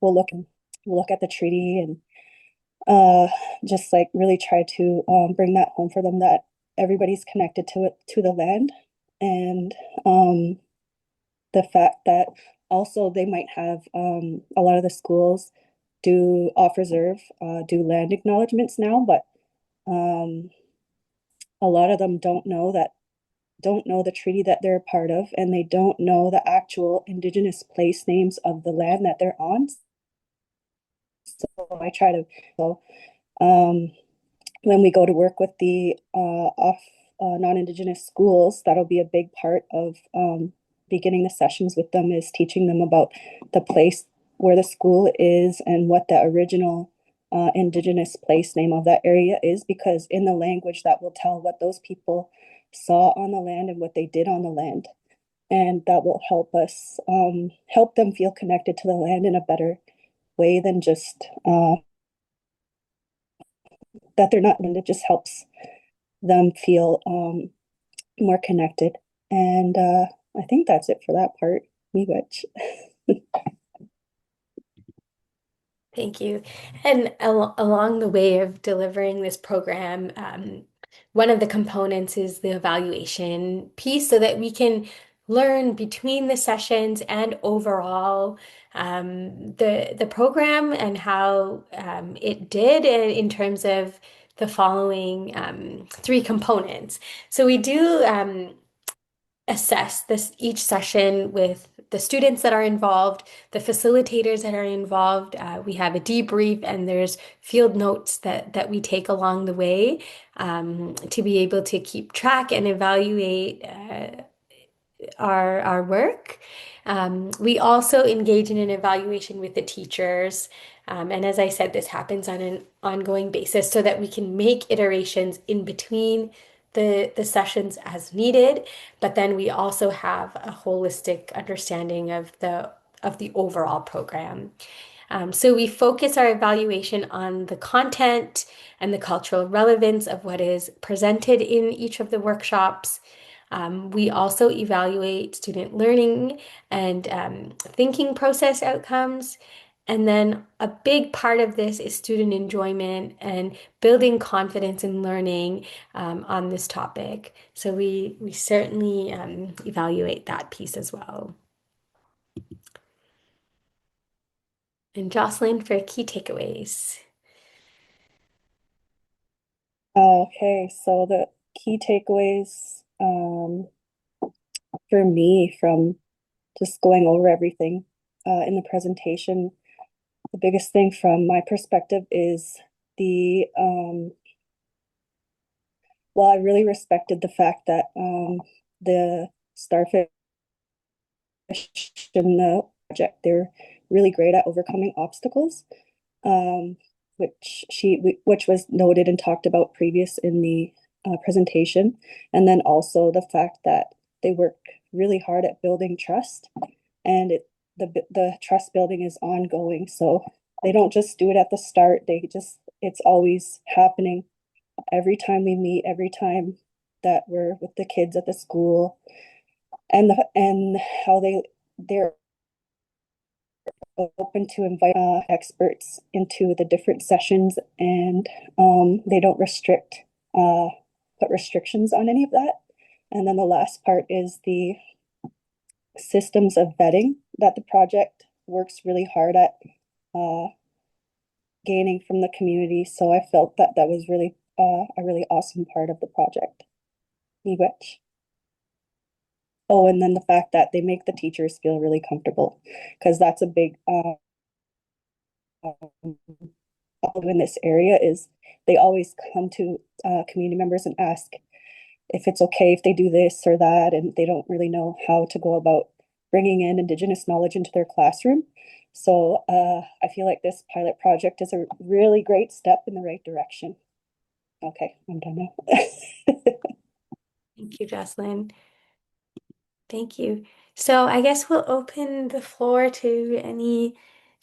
we'll look at the treaty and just like really try to bring that home for them that everybody's connected to it, to the land. And the fact that also they might have a lot of the schools do off reserve, do land acknowledgements now, but a lot of them don't know the treaty that they're a part of, and they don't know the actual indigenous place names of the land that they're on. So I try to, so um, when we go to work with the off non-indigenous schools, that'll be a big part of beginning the sessions with them, is teaching them about the place where the school is and what the original indigenous place name of that area is, because in the language that will tell what those people saw on the land and what they did on the land. And that will help us help them feel connected to the land in a better way than just that they're not, and it just helps them feel more connected. And I think that's it for that part. Miigwech.
Thank you. And along the way of delivering this program, one of the components is the evaluation piece so that we can learn between the sessions and overall the program and how it did in terms of the following three components. So we do assess this each session with the students that are involved, the facilitators that are involved. We have a debrief and there's field notes that we take along the way to be able to keep track and evaluate our work. We also engage in an evaluation with the teachers. And as I said, this happens on an ongoing basis so that we can make iterations in between the sessions as needed. But then we also have a holistic understanding of the overall program. So we focus our evaluation on the content and the cultural relevance of what is presented in each of the workshops. We also evaluate student learning and thinking process outcomes. And then a big part of this is student enjoyment and building confidence in learning on this topic. So we certainly evaluate that piece as well. And Jocelyn for key takeaways.
Okay, so the key takeaways for me from just going over everything in the presentation, the biggest thing from my perspective is the well, I really respected the fact that the starfish in the project, they're really great at overcoming obstacles, which was noted and talked about previous in the presentation. And then also the fact that they work really hard at building trust, and the trust building is ongoing. So they don't just do it at the start. It's always happening every time we meet, every time that we're with the kids at the school, and how they're open to invite experts into the different sessions, and they don't put restrictions on any of that. And then the last part is the systems of vetting that the project works really hard at gaining from the community. So I felt that that was really a really awesome part of the project. Miigwech. Oh, and then the fact that they make the teachers feel really comfortable, because that's a big in this area is they always come to community members and ask if it's okay if they do this or that, and they don't really know how to go about bringing in Indigenous knowledge into their classroom. So I feel like this pilot project is a really great step in the right direction. Okay, I'm done now.
Thank you, Jocelyn. Thank you. So I guess we'll open the floor to any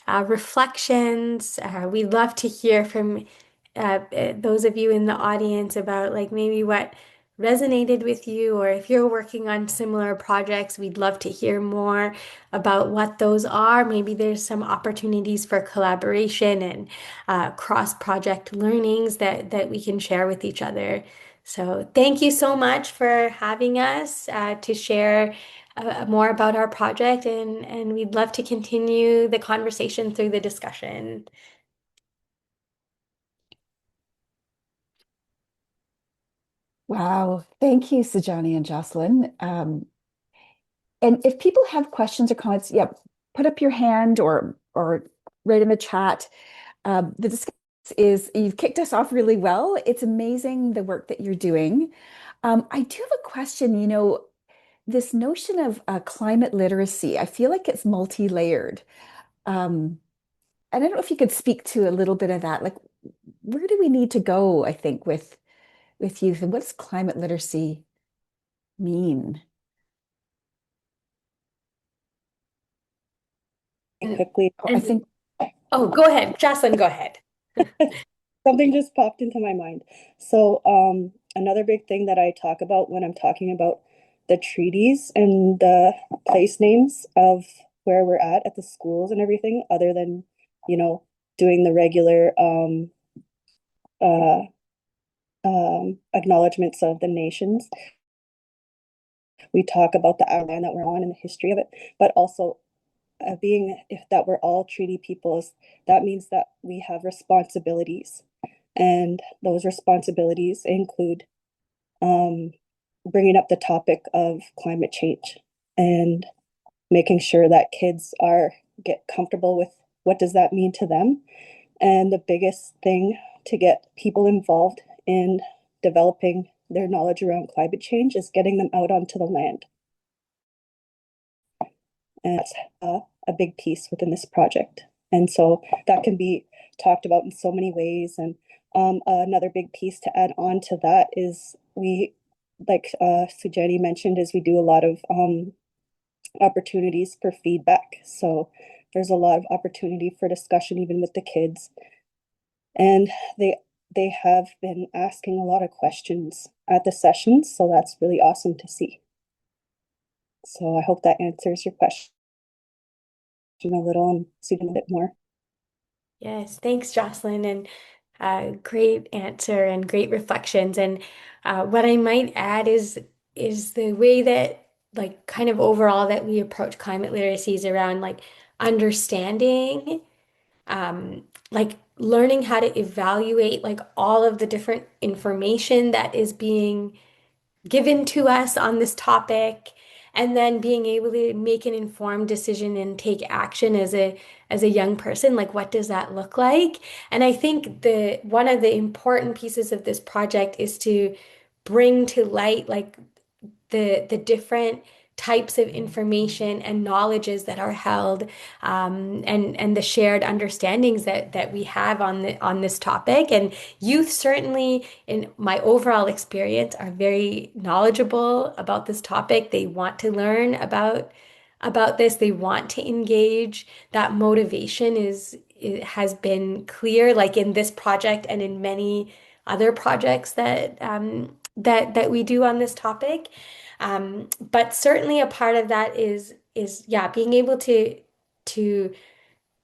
reflections. We'd love to hear from those of you in the audience about like maybe what resonated with you, or if you're working on similar projects, we'd love to hear more about what those are. Maybe there's some opportunities for collaboration and cross-project learnings that we can share with each other. So thank you so much for having us to share more about our project, and we'd love to continue the conversation through the discussion.
Wow. Thank you, Sujani and Jocelyn. And if people have questions or comments, yeah, put up your hand or write in the chat. The discussion is you've kicked us off really well. It's amazing the work that you're doing. I do have a question, this notion of climate literacy, I feel like it's multi-layered. And I don't know if you could speak to a little bit of that. Like, where do we need to go, I think, with youth, and what does climate literacy mean?
Quickly,
I think,
Oh, go ahead, Jocelyn, go ahead.
something just popped into my mind. So, another big thing that I talk about when I'm talking about the treaties and the place names of where we're at the schools and everything, other than, doing the regular uh, acknowledgements of the nations. We talk about the land that we're on and the history of it, but also being if that we're all treaty peoples, that means that we have responsibilities, and those responsibilities include bringing up the topic of climate change and making sure that kids are get comfortable with what does that mean to them. And the biggest thing to get people involved in developing their knowledge around climate change is getting them out onto the land. And that's a big piece within this project. And so that can be talked about in so many ways. And another big piece to add on to that is like Sujani mentioned, is we do a lot of opportunities for feedback. So there's a lot of opportunity for discussion even with the kids. And they have been asking a lot of questions at the sessions, so that's really awesome to see. So I hope that answers your question a little and see a bit more.
Yes, thanks, Jocelyn, and great answer and great reflections. And what I might add is the way that like kind of overall that we approach climate literacy is around like understanding, like learning how to evaluate like all of the different information that is being given to us on this topic, and then being able to make an informed decision and take action as a young person. Like, what does that look like? And I think the one of the important pieces of this project is to bring to light like the different types of information and knowledges that are held, and the shared understandings that we have on this topic. And youth certainly, in my overall experience, are very knowledgeable about this topic. They want to learn about this. They want to engage. That motivation it has been clear, like in this project and in many other projects that we do on this topic. But certainly a part of that is yeah, being able to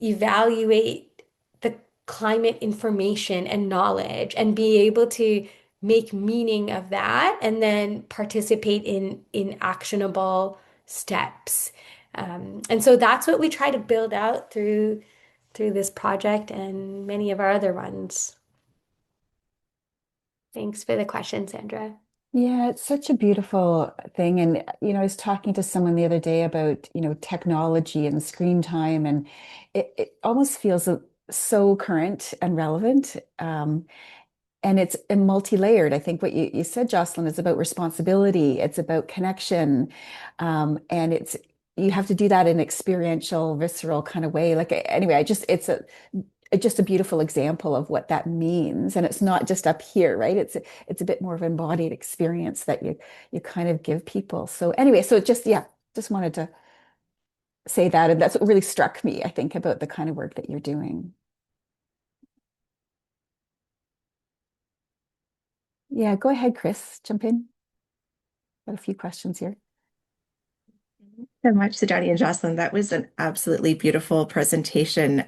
evaluate the climate information and knowledge and be able to make meaning of that and then participate in actionable steps. And so that's what we try to build out through this project and many of our other ones. Thanks for the question, Sandra.
yeah, it's such a beautiful thing. And, I was talking to someone the other day about, technology and screen time, and it almost feels so current and relevant. And it's multi-layered. I think what you said, Jocelyn, is about responsibility. It's about connection. And you have to do that in experiential, visceral kind of way. Like, anyway, just a beautiful example of what that means. And it's not just up here, right? It's a bit more of an embodied experience that you kind of give people. So anyway, so just, yeah, just wanted to say that. And that's what really struck me, I think, about the kind of work that you're doing. Yeah, go ahead, Chris, jump in. Got a few questions here.
So much, Sujati and Jocelyn. That was an absolutely beautiful presentation.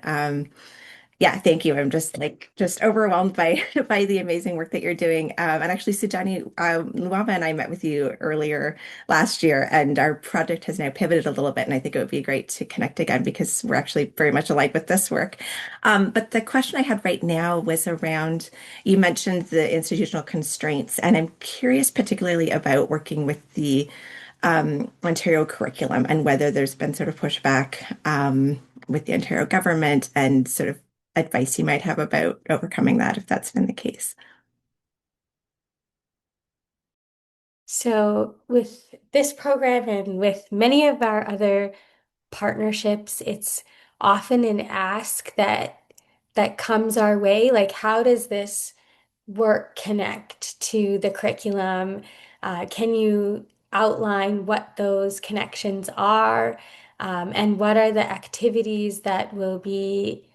Yeah, thank you. I'm just just overwhelmed by by the amazing work that you're doing. And actually, Sujani, Luava and I met with you earlier last year, and our project has now pivoted a little bit. And I think it would be great to connect again because we're actually very much aligned with this work. But the question I had right now was around, you mentioned the institutional constraints, and I'm curious particularly about working with the Ontario curriculum and whether there's been sort of pushback with the Ontario government and sort of advice you might have about overcoming that if that's been the case.
So, with this program and with many of our other partnerships, it's often an ask that comes our way. Like, how does this work connect to the curriculum? Can you outline what those connections are, and what are the activities that will be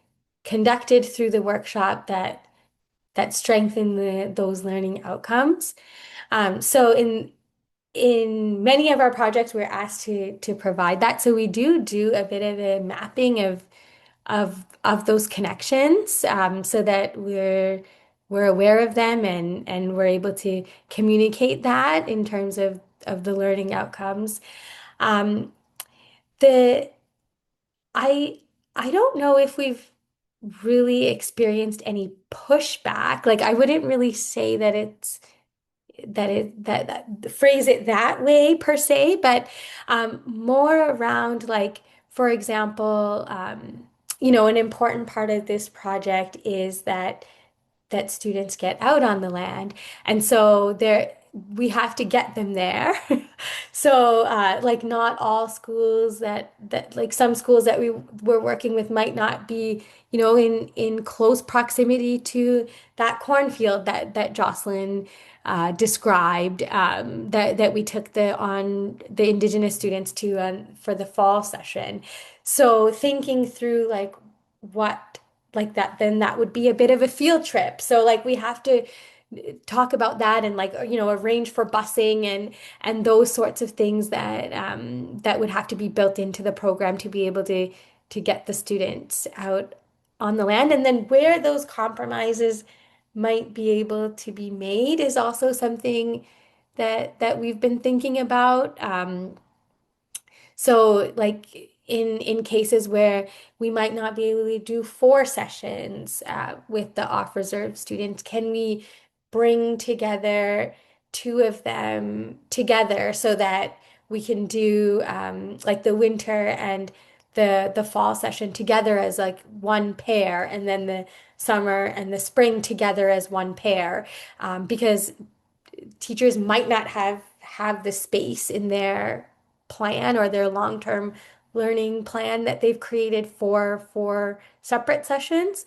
conducted through the workshop that strengthen those learning outcomes? So in many of our projects, we're asked to provide that. So we do a bit of a mapping of those connections, so that we're aware of them and we're able to communicate that in terms of the learning outcomes. Um, the I I don't know if we've really experienced any pushback. Like I wouldn't really say that it's that phrase it that way per se, but more around like, for example, an important part of this project is that students get out on the land. And so we have to get them there. So like not all schools that like some schools that we were working with might not be, in close proximity to that cornfield that Jocelyn described, that we took the Indigenous students to for the fall session. So thinking through like what like that, then that would be a bit of a field trip. So like we have to talk about that and like arrange for busing and those sorts of things that would have to be built into the program to be able to get the students out on the land. And then where those compromises might be able to be made is also something that we've been thinking about. So, like in cases where we might not be able to do 4 sessions with the off-reserve students, can we bring together 2 of them together so that we can do like the winter and the fall session together as like one pair, and then the summer and the spring together as one pair, because teachers might not have the space in their plan or their long-term learning plan that they've created for separate sessions.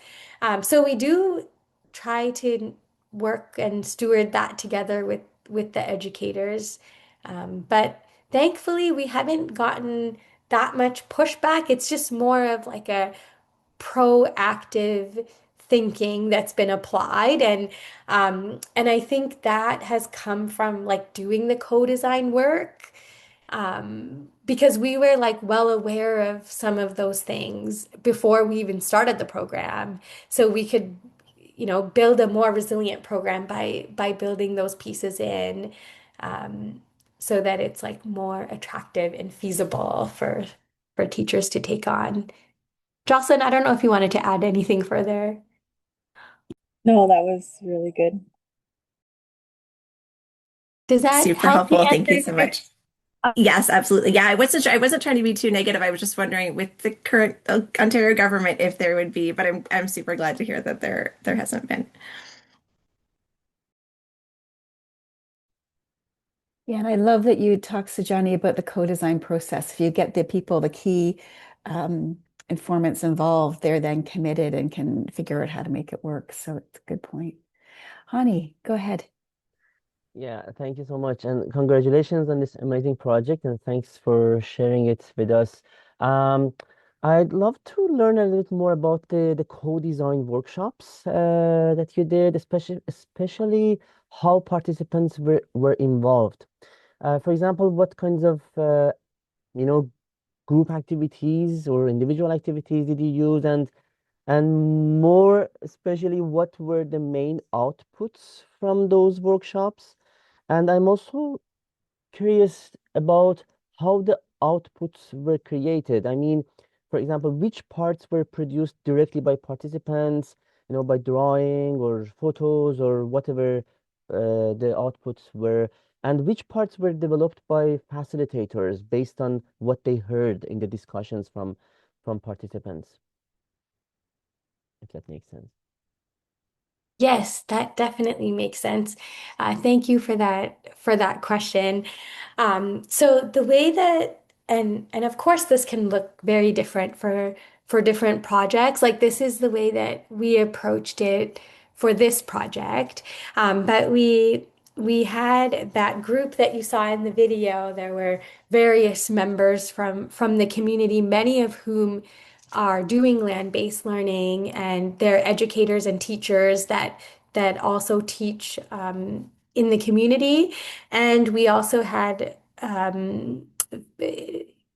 So we do try to work and steward that together with the educators. But thankfully, we haven't gotten that much pushback. It's just more of like a proactive thinking that's been applied, and I think that has come from like doing the co-design work, because we were like well aware of some of those things before we even started the program, so we could build a more resilient program by building those pieces in, so that it's like more attractive and feasible for teachers to take on. Jocelyn, I don't know if you wanted to add anything further.
No, that was really good.
Does that
Super
help me
helpful. Thank you
answer
so
your...
much. Yes, absolutely. Yeah, I wasn't trying to be too negative. I was just wondering with the current Ontario government if there would be, but I'm super glad to hear that there hasn't been.
Yeah, and I love that you talked, Sujani, about the co-design process. If you get the people, the key um, informants involved, they're then committed and can figure out how to make it work. So it's a good point. Hani, go ahead.
Yeah, thank you so much. And congratulations on this amazing project. And thanks for sharing it with us. Um, I'd love to learn a little bit more about the co-design workshops that you did, especially how participants were involved. For example, what kinds of you know group activities or individual activities did you use, and more especially, what were the main outputs from those workshops? And I'm also curious about how the outputs were created. I mean, for example, which parts were produced directly by participants, by drawing or photos or whatever the outputs were, and which parts were developed by facilitators based on what they heard in the discussions from participants, if that makes sense.
Yes, that definitely makes sense. Thank you for that question. So the way that and of course this can look very different for different projects. Like this is the way that we approached it for this project. But we had that group that you saw in the video. There were various members from the community, many of whom are doing land-based learning, and they're educators and teachers that also teach in the community. And we also had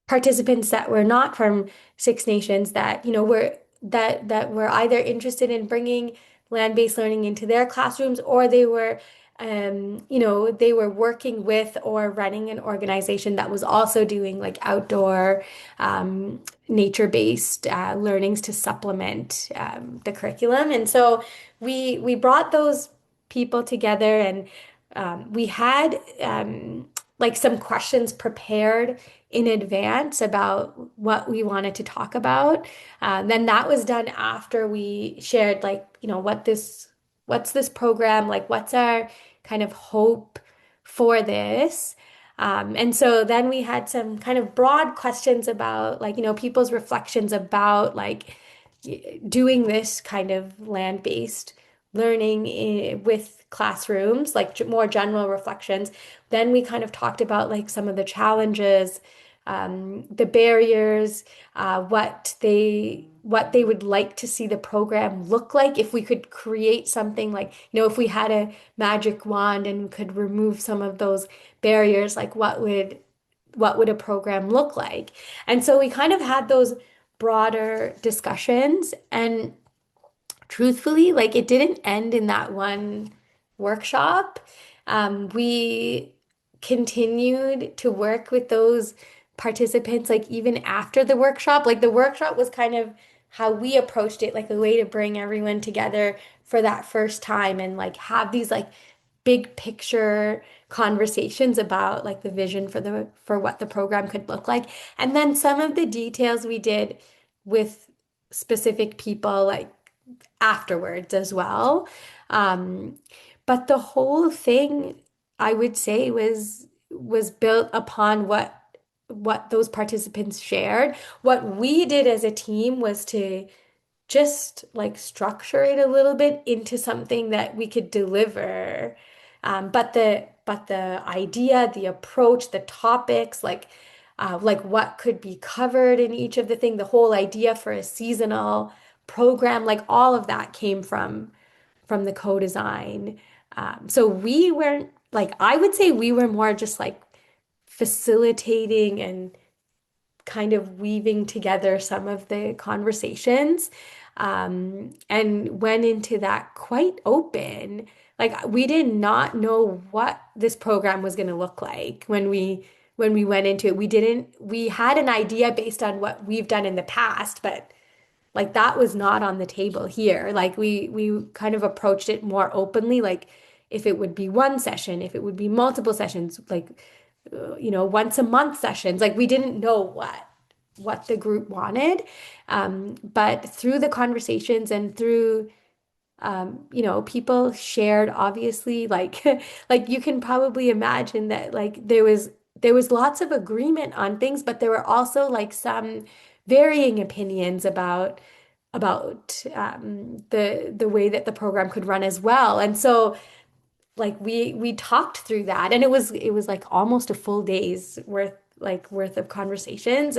participants that were not from Six Nations that that were either interested in bringing land-based learning into their classrooms, or they were working with or running an organization that was also doing like outdoor nature-based learnings to supplement the curriculum. And so we brought those people together, and we had like some questions prepared in advance about what we wanted to talk about. Then that was done after we shared like, what's this program like? What's our kind of hope for this? And so then we had some kind of broad questions about like, people's reflections about like doing this kind of land-based learning with classrooms, like more general reflections. Then we kind of talked about like some of the challenges, the barriers, what they would like to see the program look like if we could create something like, if we had a magic wand and could remove some of those barriers, like what would a program look like? And so we kind of had those broader discussions, and truthfully, like it didn't end in that one workshop. We continued to work with those participants, like even after the workshop. Like the workshop was kind of how we approached it, like a way to bring everyone together for that first time and like have these like big picture conversations about like the vision for what the program could look like. And then some of the details we did with specific people, like afterwards as well. Um, but the whole thing, I would say, was built upon what those participants shared. What we did as a team was to just like structure it a little bit into something that we could deliver. But the idea, the approach, the topics, like what could be covered in each of the thing, the whole idea for a seasonal program, like all of that came from the co-design. So we weren't like, I would say we were more just like facilitating and kind of weaving together some of the conversations, and went into that quite open. Like we did not know what this program was going to look like when we went into it. We had an idea based on what we've done in the past, but like that was not on the table here. Like we kind of approached it more openly, like if it would be one session, if it would be multiple sessions, like once a month sessions. Like we didn't know what the group wanted. But through the conversations and through people shared, obviously, like like you can probably imagine that like there was lots of agreement on things, but there were also like some varying opinions about the way that the program could run as well. And so like we talked through that, and it was like almost a full day's worth of conversations,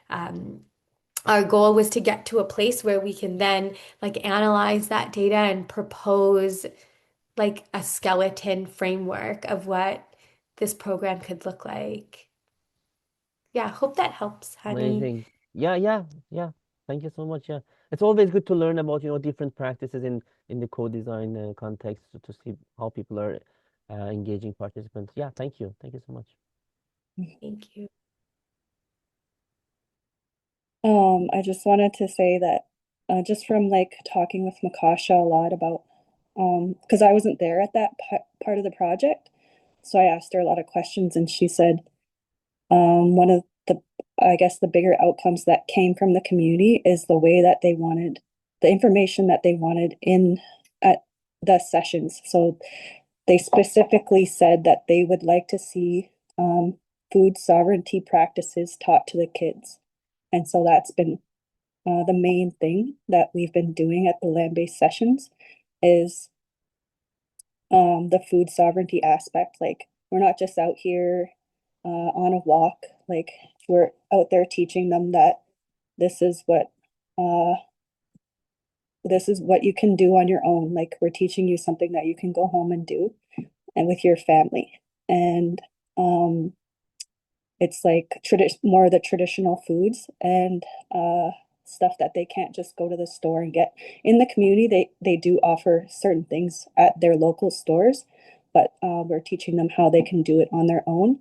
our goal was to get to a place where we can then like analyze that data and propose like a skeleton framework of what this program could look like. Yeah, hope that helps, honey.
Amazing. Yeah, yeah, yeah. Thank you so much. Yeah, it's always good to learn about, different practices in the co-design context to see how people are engaging participants. Yeah, thank you. Thank you so much.
Thank you.
I just wanted to say that just from like talking with Makasha a lot about because I wasn't there at that part of the project, so I asked her a lot of questions, and she said one of the I guess the bigger outcomes that came from the community is the way that they wanted the information that they wanted in at the sessions. So they specifically said that they would like to see food sovereignty practices taught to the kids. And so that's been the main thing that we've been doing at the land-based sessions is the food sovereignty aspect. Like we're not just out here on a walk, like we're out there teaching them that this is what uh, this is what you can do on your own. Like we're teaching you something that you can go home and do and with your family. And it's like more of the traditional foods and stuff that they can't just go to the store and get. In the community, they do offer certain things at their local stores, but we're teaching them how they can do it on their own.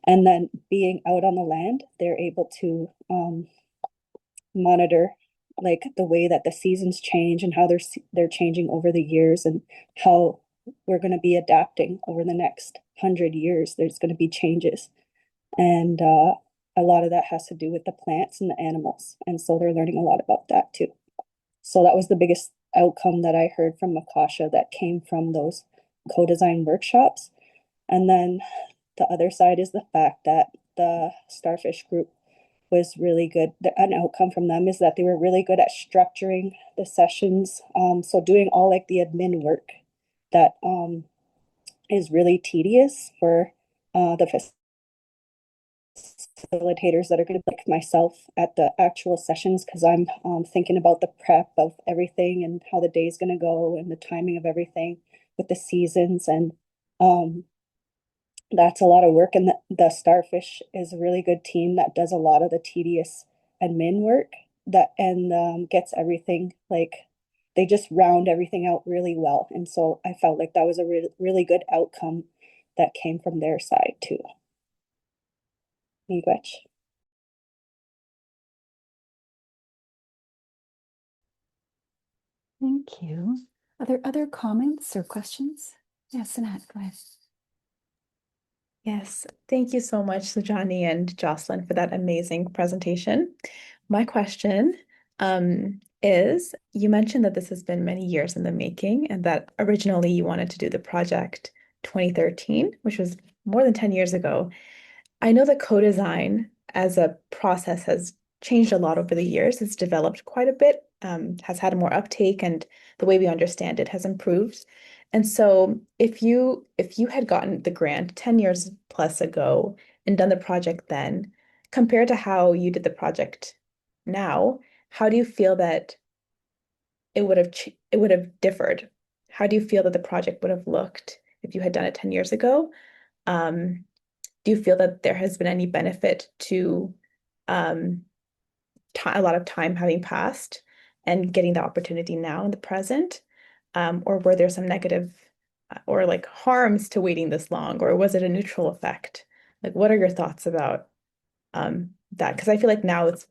And then being out on the land, they're able to monitor like the way that the seasons change and how they're changing over the years and how we're going to be adapting over the next 100 years. There's going to be changes, and a lot of that has to do with the plants and the animals, and so they're learning a lot about that too. So that was the biggest outcome that I heard from Makasha that came from those co-design workshops. And then the other side is the fact that the starfish group was really good. An outcome from them is that they were really good at structuring the sessions. So doing all like the admin work that is really tedious for the facilitators that are going to be like myself at the actual sessions because I'm thinking about the prep of everything and how the day is going to go and the timing of everything with the seasons and that's a lot of work. And the Starfish is a really good team that does a lot of the tedious admin work that and gets everything like they just round everything out really well. And so I felt like that was a really good outcome that came from their side too. Miigwech.
Thank you. Are there other comments or questions? Yes, Annette, go ahead.
Yes, thank you so much, Sujani and Jocelyn, for that amazing presentation. My question is, you mentioned that this has been many years in the making and that originally you wanted to do the project 2013, which was more than 10 years ago. I know that co-design as a process has changed a lot over the years. It's developed quite a bit, has had more uptake, and the way we understand it has improved. And so if you had gotten the grant 10 years plus ago and done the project then, compared to how you did the project now, how do you feel that it would have differed? How do you feel that the project would have looked if you had done it 10 years ago? Um, do you feel that there has been any benefit to um, a lot of time having passed and getting the opportunity now in the present? Or were there some negative or like harms to waiting this long, or was it a neutral effect? Like, what are your thoughts about that? Because I feel like now it's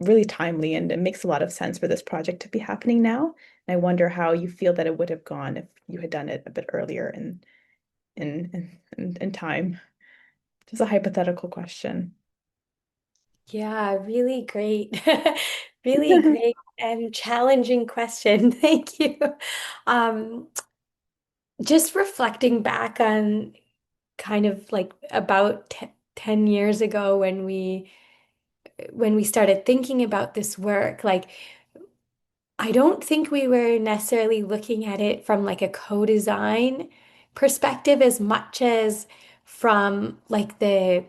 really timely and it makes a lot of sense for this project to be happening now. And I wonder how you feel that it would have gone if you had done it a bit earlier in time. Just a hypothetical question.
Yeah, really great. Really great and challenging question. Thank you. Um, just reflecting back on kind of like about 10 years ago when we started thinking about this work, like I don't think we were necessarily looking at it from like a co-design perspective as much as from like the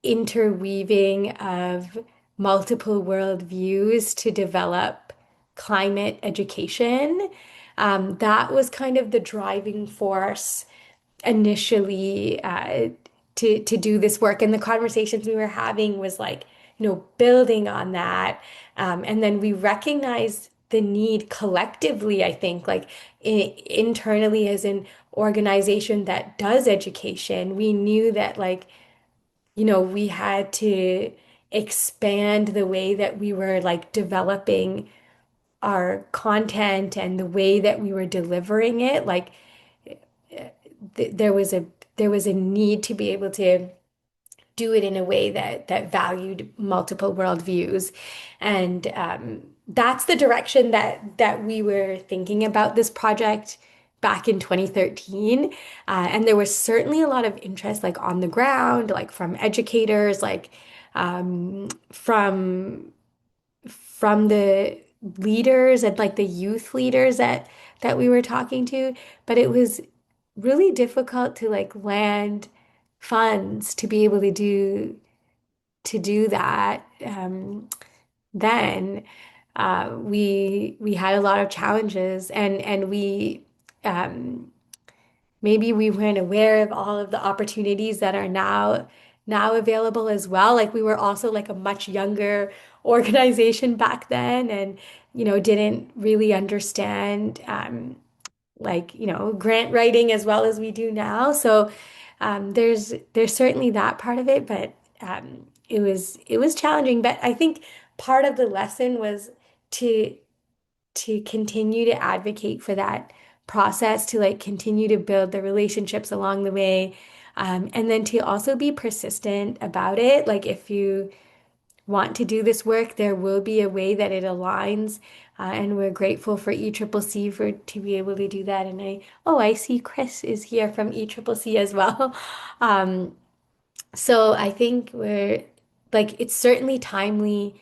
interweaving of multiple worldviews to develop climate education. That was kind of the driving force initially to do this work. And the conversations we were having was like, building on that. And then we recognized the need collectively, I think, like internally as an organization that does education, we knew that like, we had to expand the way that we were like developing our content and the way that we were delivering it. Like there was a need to be able to do it in a way that valued multiple worldviews, and that's the direction that we were thinking about this project back in 2013. And there was certainly a lot of interest, like on the ground, like from educators, like from the leaders and like the youth leaders that we were talking to, but it was really difficult to like land funds to be able to do that. Then we had a lot of challenges, and we maybe we weren't aware of all of the opportunities that are now available as well. Like we were also like a much younger organization back then, and didn't really understand like grant writing as well as we do now. So there's certainly that part of it, but it was challenging. But I think part of the lesson was to continue to advocate for that process, to like continue to build the relationships along the way, and then to also be persistent about it. Like if you want to do this work, there will be a way that it aligns. And we're grateful for ECCC for to be able to do that. And I see Chris is here from ECCC as well. Um, so I think we're like, it's certainly timely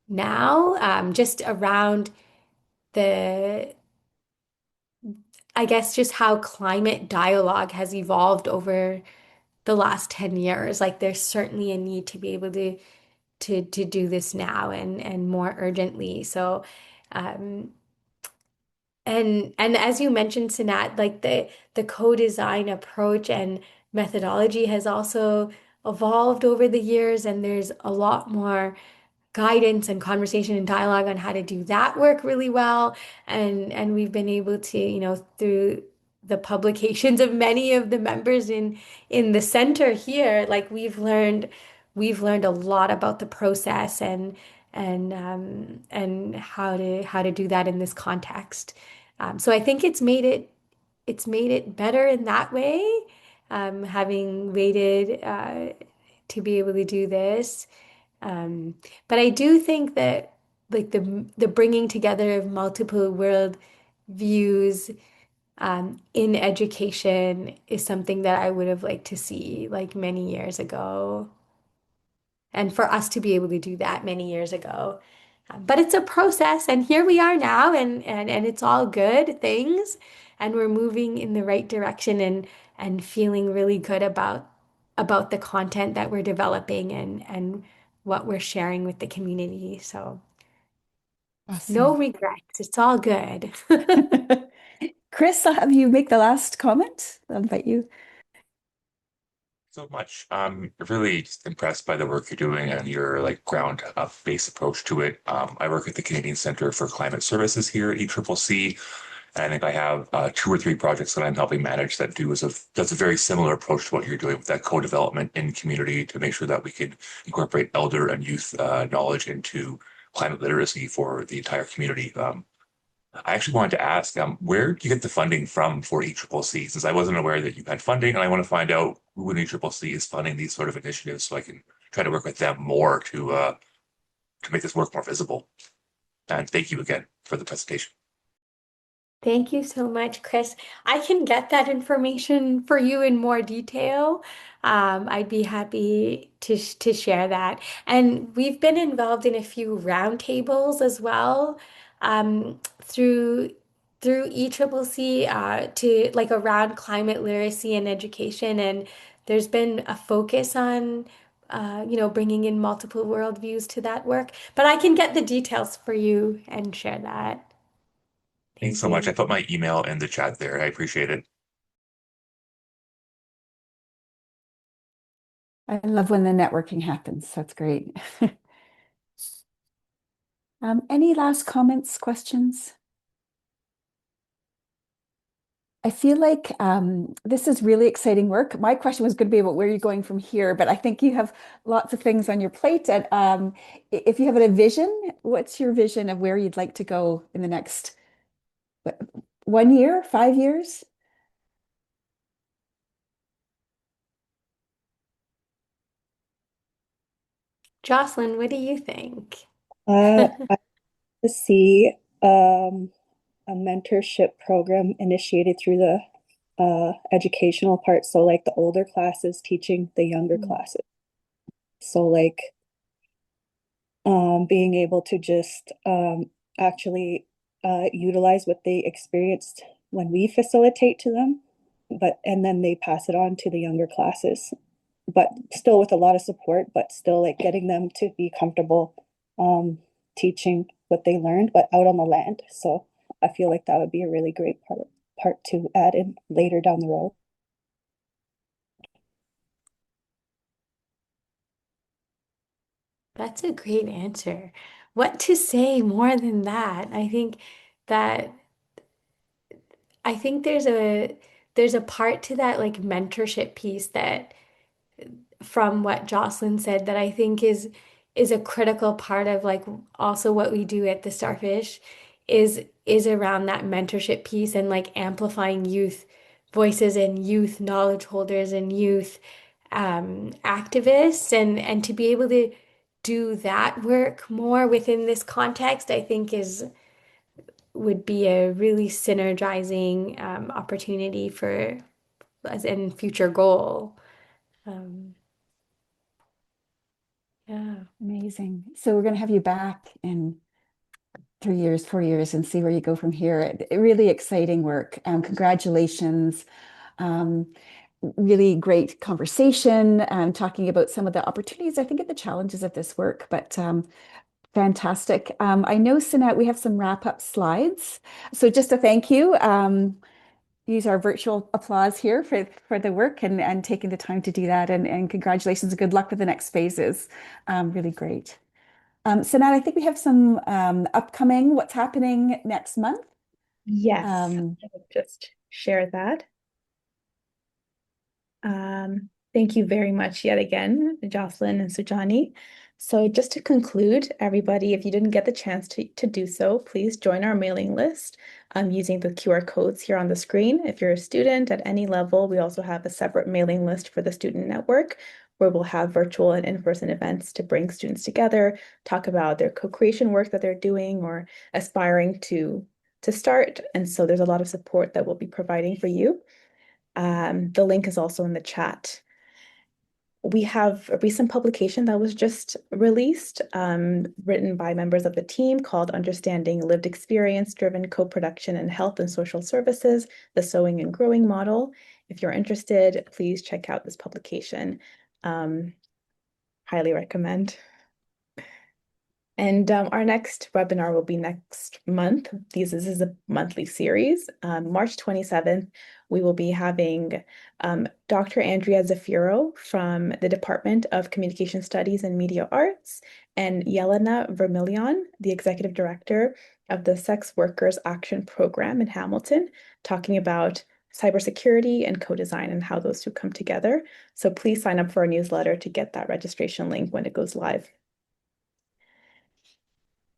now, just around the, I guess, just how climate dialogue has evolved over the last 10 years. Like there's certainly a need to be able to do this now and more urgently. So, um, and as you mentioned, Sanat, like the co-design approach and methodology has also evolved over the years, and there's a lot more guidance and conversation and dialogue on how to do that work really well. And we've been able to, through the publications of many of the members in the center here, like we've learned a lot about the process and how to do that in this context. So I think it's made it better in that way, having waited to be able to do this. But I do think that like the bringing together of multiple world views in education is something that I would have liked to see like many years ago, and for us to be able to do that many years ago. But it's a process, and here we are now, and it's all good things, and we're moving in the right direction, and feeling really good about the content that we're developing and what we're sharing with the community. So no
Awesome.
regrets. It's all good.
Chris, I'll have you make the last comment. I'll invite you.
So much. I'm really just impressed by the work you're doing and your like ground up based approach to it. I work at the Canadian Center for Climate Services here at ECCC, and I think I have two or three projects that I'm helping manage that does a very similar approach to what you're doing with that co-development in community to make sure that we can incorporate elder and youth knowledge into climate literacy for the entire community. I actually wanted to ask, where do you get the funding from for ECCC? Since I wasn't aware that you had funding, and I want to find out who in ECCC is funding these sort of initiatives, so I can try to work with them more to make this work more visible. And thank you again for the presentation.
Thank you so much, Chris. I can get that information for you in more detail. I'd be happy to share that. And we've been involved in a few roundtables as well, through ECCC, to like around climate literacy and education. And there's been a focus bringing in multiple worldviews to that work. But I can get the details for you and share that.
Thanks
Thank
so much. I
you.
put my email in the chat there. I appreciate it.
I love when the networking happens. That's great. Any last comments, questions? I feel like this is really exciting work. My question was going to be about where you're going from here, but I think you have lots of things on your plate. And if you have a vision, what's your vision of where you'd like to go in the next 1 year, 5 years?
Jocelyn, what do you think?
I to see a mentorship program initiated through the educational part. So, like the older classes teaching the younger classes. So, like being able to just actually utilize what they experienced when we facilitate to them, but and then they pass it on to the younger classes, but still with a lot of support, but still like getting them to be comfortable teaching what they learned, but out on the land. So I feel like that would be a really great part to add in later down the road.
That's a great answer. What to say more than that? That I think there's a part to that like mentorship piece that from what Jocelyn said that I think is a critical part of like also what we do at the Starfish is around that mentorship piece and like amplifying youth voices and youth knowledge holders and youth activists and to be able to do that work more within this context, I think is would be a really synergizing opportunity for as in future goal. Um, yeah.
Amazing. So we're going to have you back in 3 years, 4 years, and see where you go from here. Really exciting work. Congratulations. Um, Really great conversation, talking about some of the opportunities, I think, and the challenges of this work, but fantastic. I know, Sinette, we have some wrap-up slides. So just a thank you. Use our virtual applause here for the work and taking the time to do that. And congratulations and good luck with the next phases. Really great. Sinette, I think we have some upcoming, what's happening next month.
Yes,
Um,
I will just share that. Thank you very much yet again, Jocelyn and Sujani. So just to conclude, everybody, if you didn't get the chance to do so, please join our mailing list using the QR codes here on the screen. If you're a student at any level, we also have a separate mailing list for the student network where we'll have virtual and in-person events to bring students together, talk about their co-creation work that they're doing or aspiring to start. And so there's a lot of support that we'll be providing for you. The link is also in the chat. We have a recent publication that was just released, written by members of the team called Understanding Lived Experience-Driven Co-Production in Health and Social Services, the Sowing and Growing Model. If you're interested, please check out this publication. Highly recommend. And our next webinar will be next month. This is a monthly series. March 27th, we will be having Dr. Andrea Zafiro from the Department of Communication Studies and Media Arts and Yelena Vermillion, the Executive Director of the Sex Workers Action Program in Hamilton, talking about cybersecurity and co-design and how those two come together. So please sign up for our newsletter to get that registration link when it goes live.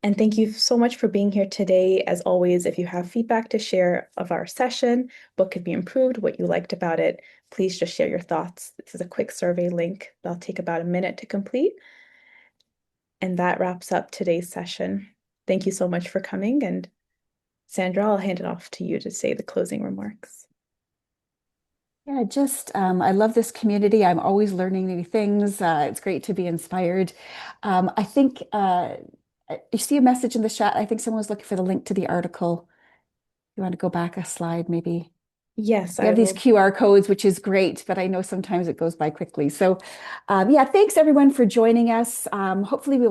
And thank you so much for being here today. As always, if you have feedback to share of our session, what could be improved, what you liked about it, please just share your thoughts. This is a quick survey link that'll take about a minute to complete. And that wraps up today's session. Thank you so much for coming. And Sandra, I'll hand it off to you to say the closing remarks.
Yeah, just I love this community. I'm always learning new things. It's great to be inspired. I think you see a message in the chat. I think someone was looking for the link to the article. You want to go back a slide, maybe?
Yes,
We
I
have these
will.
QR codes, which is great, but I know sometimes it goes by quickly. So, yeah, thanks everyone for joining us. Hopefully, we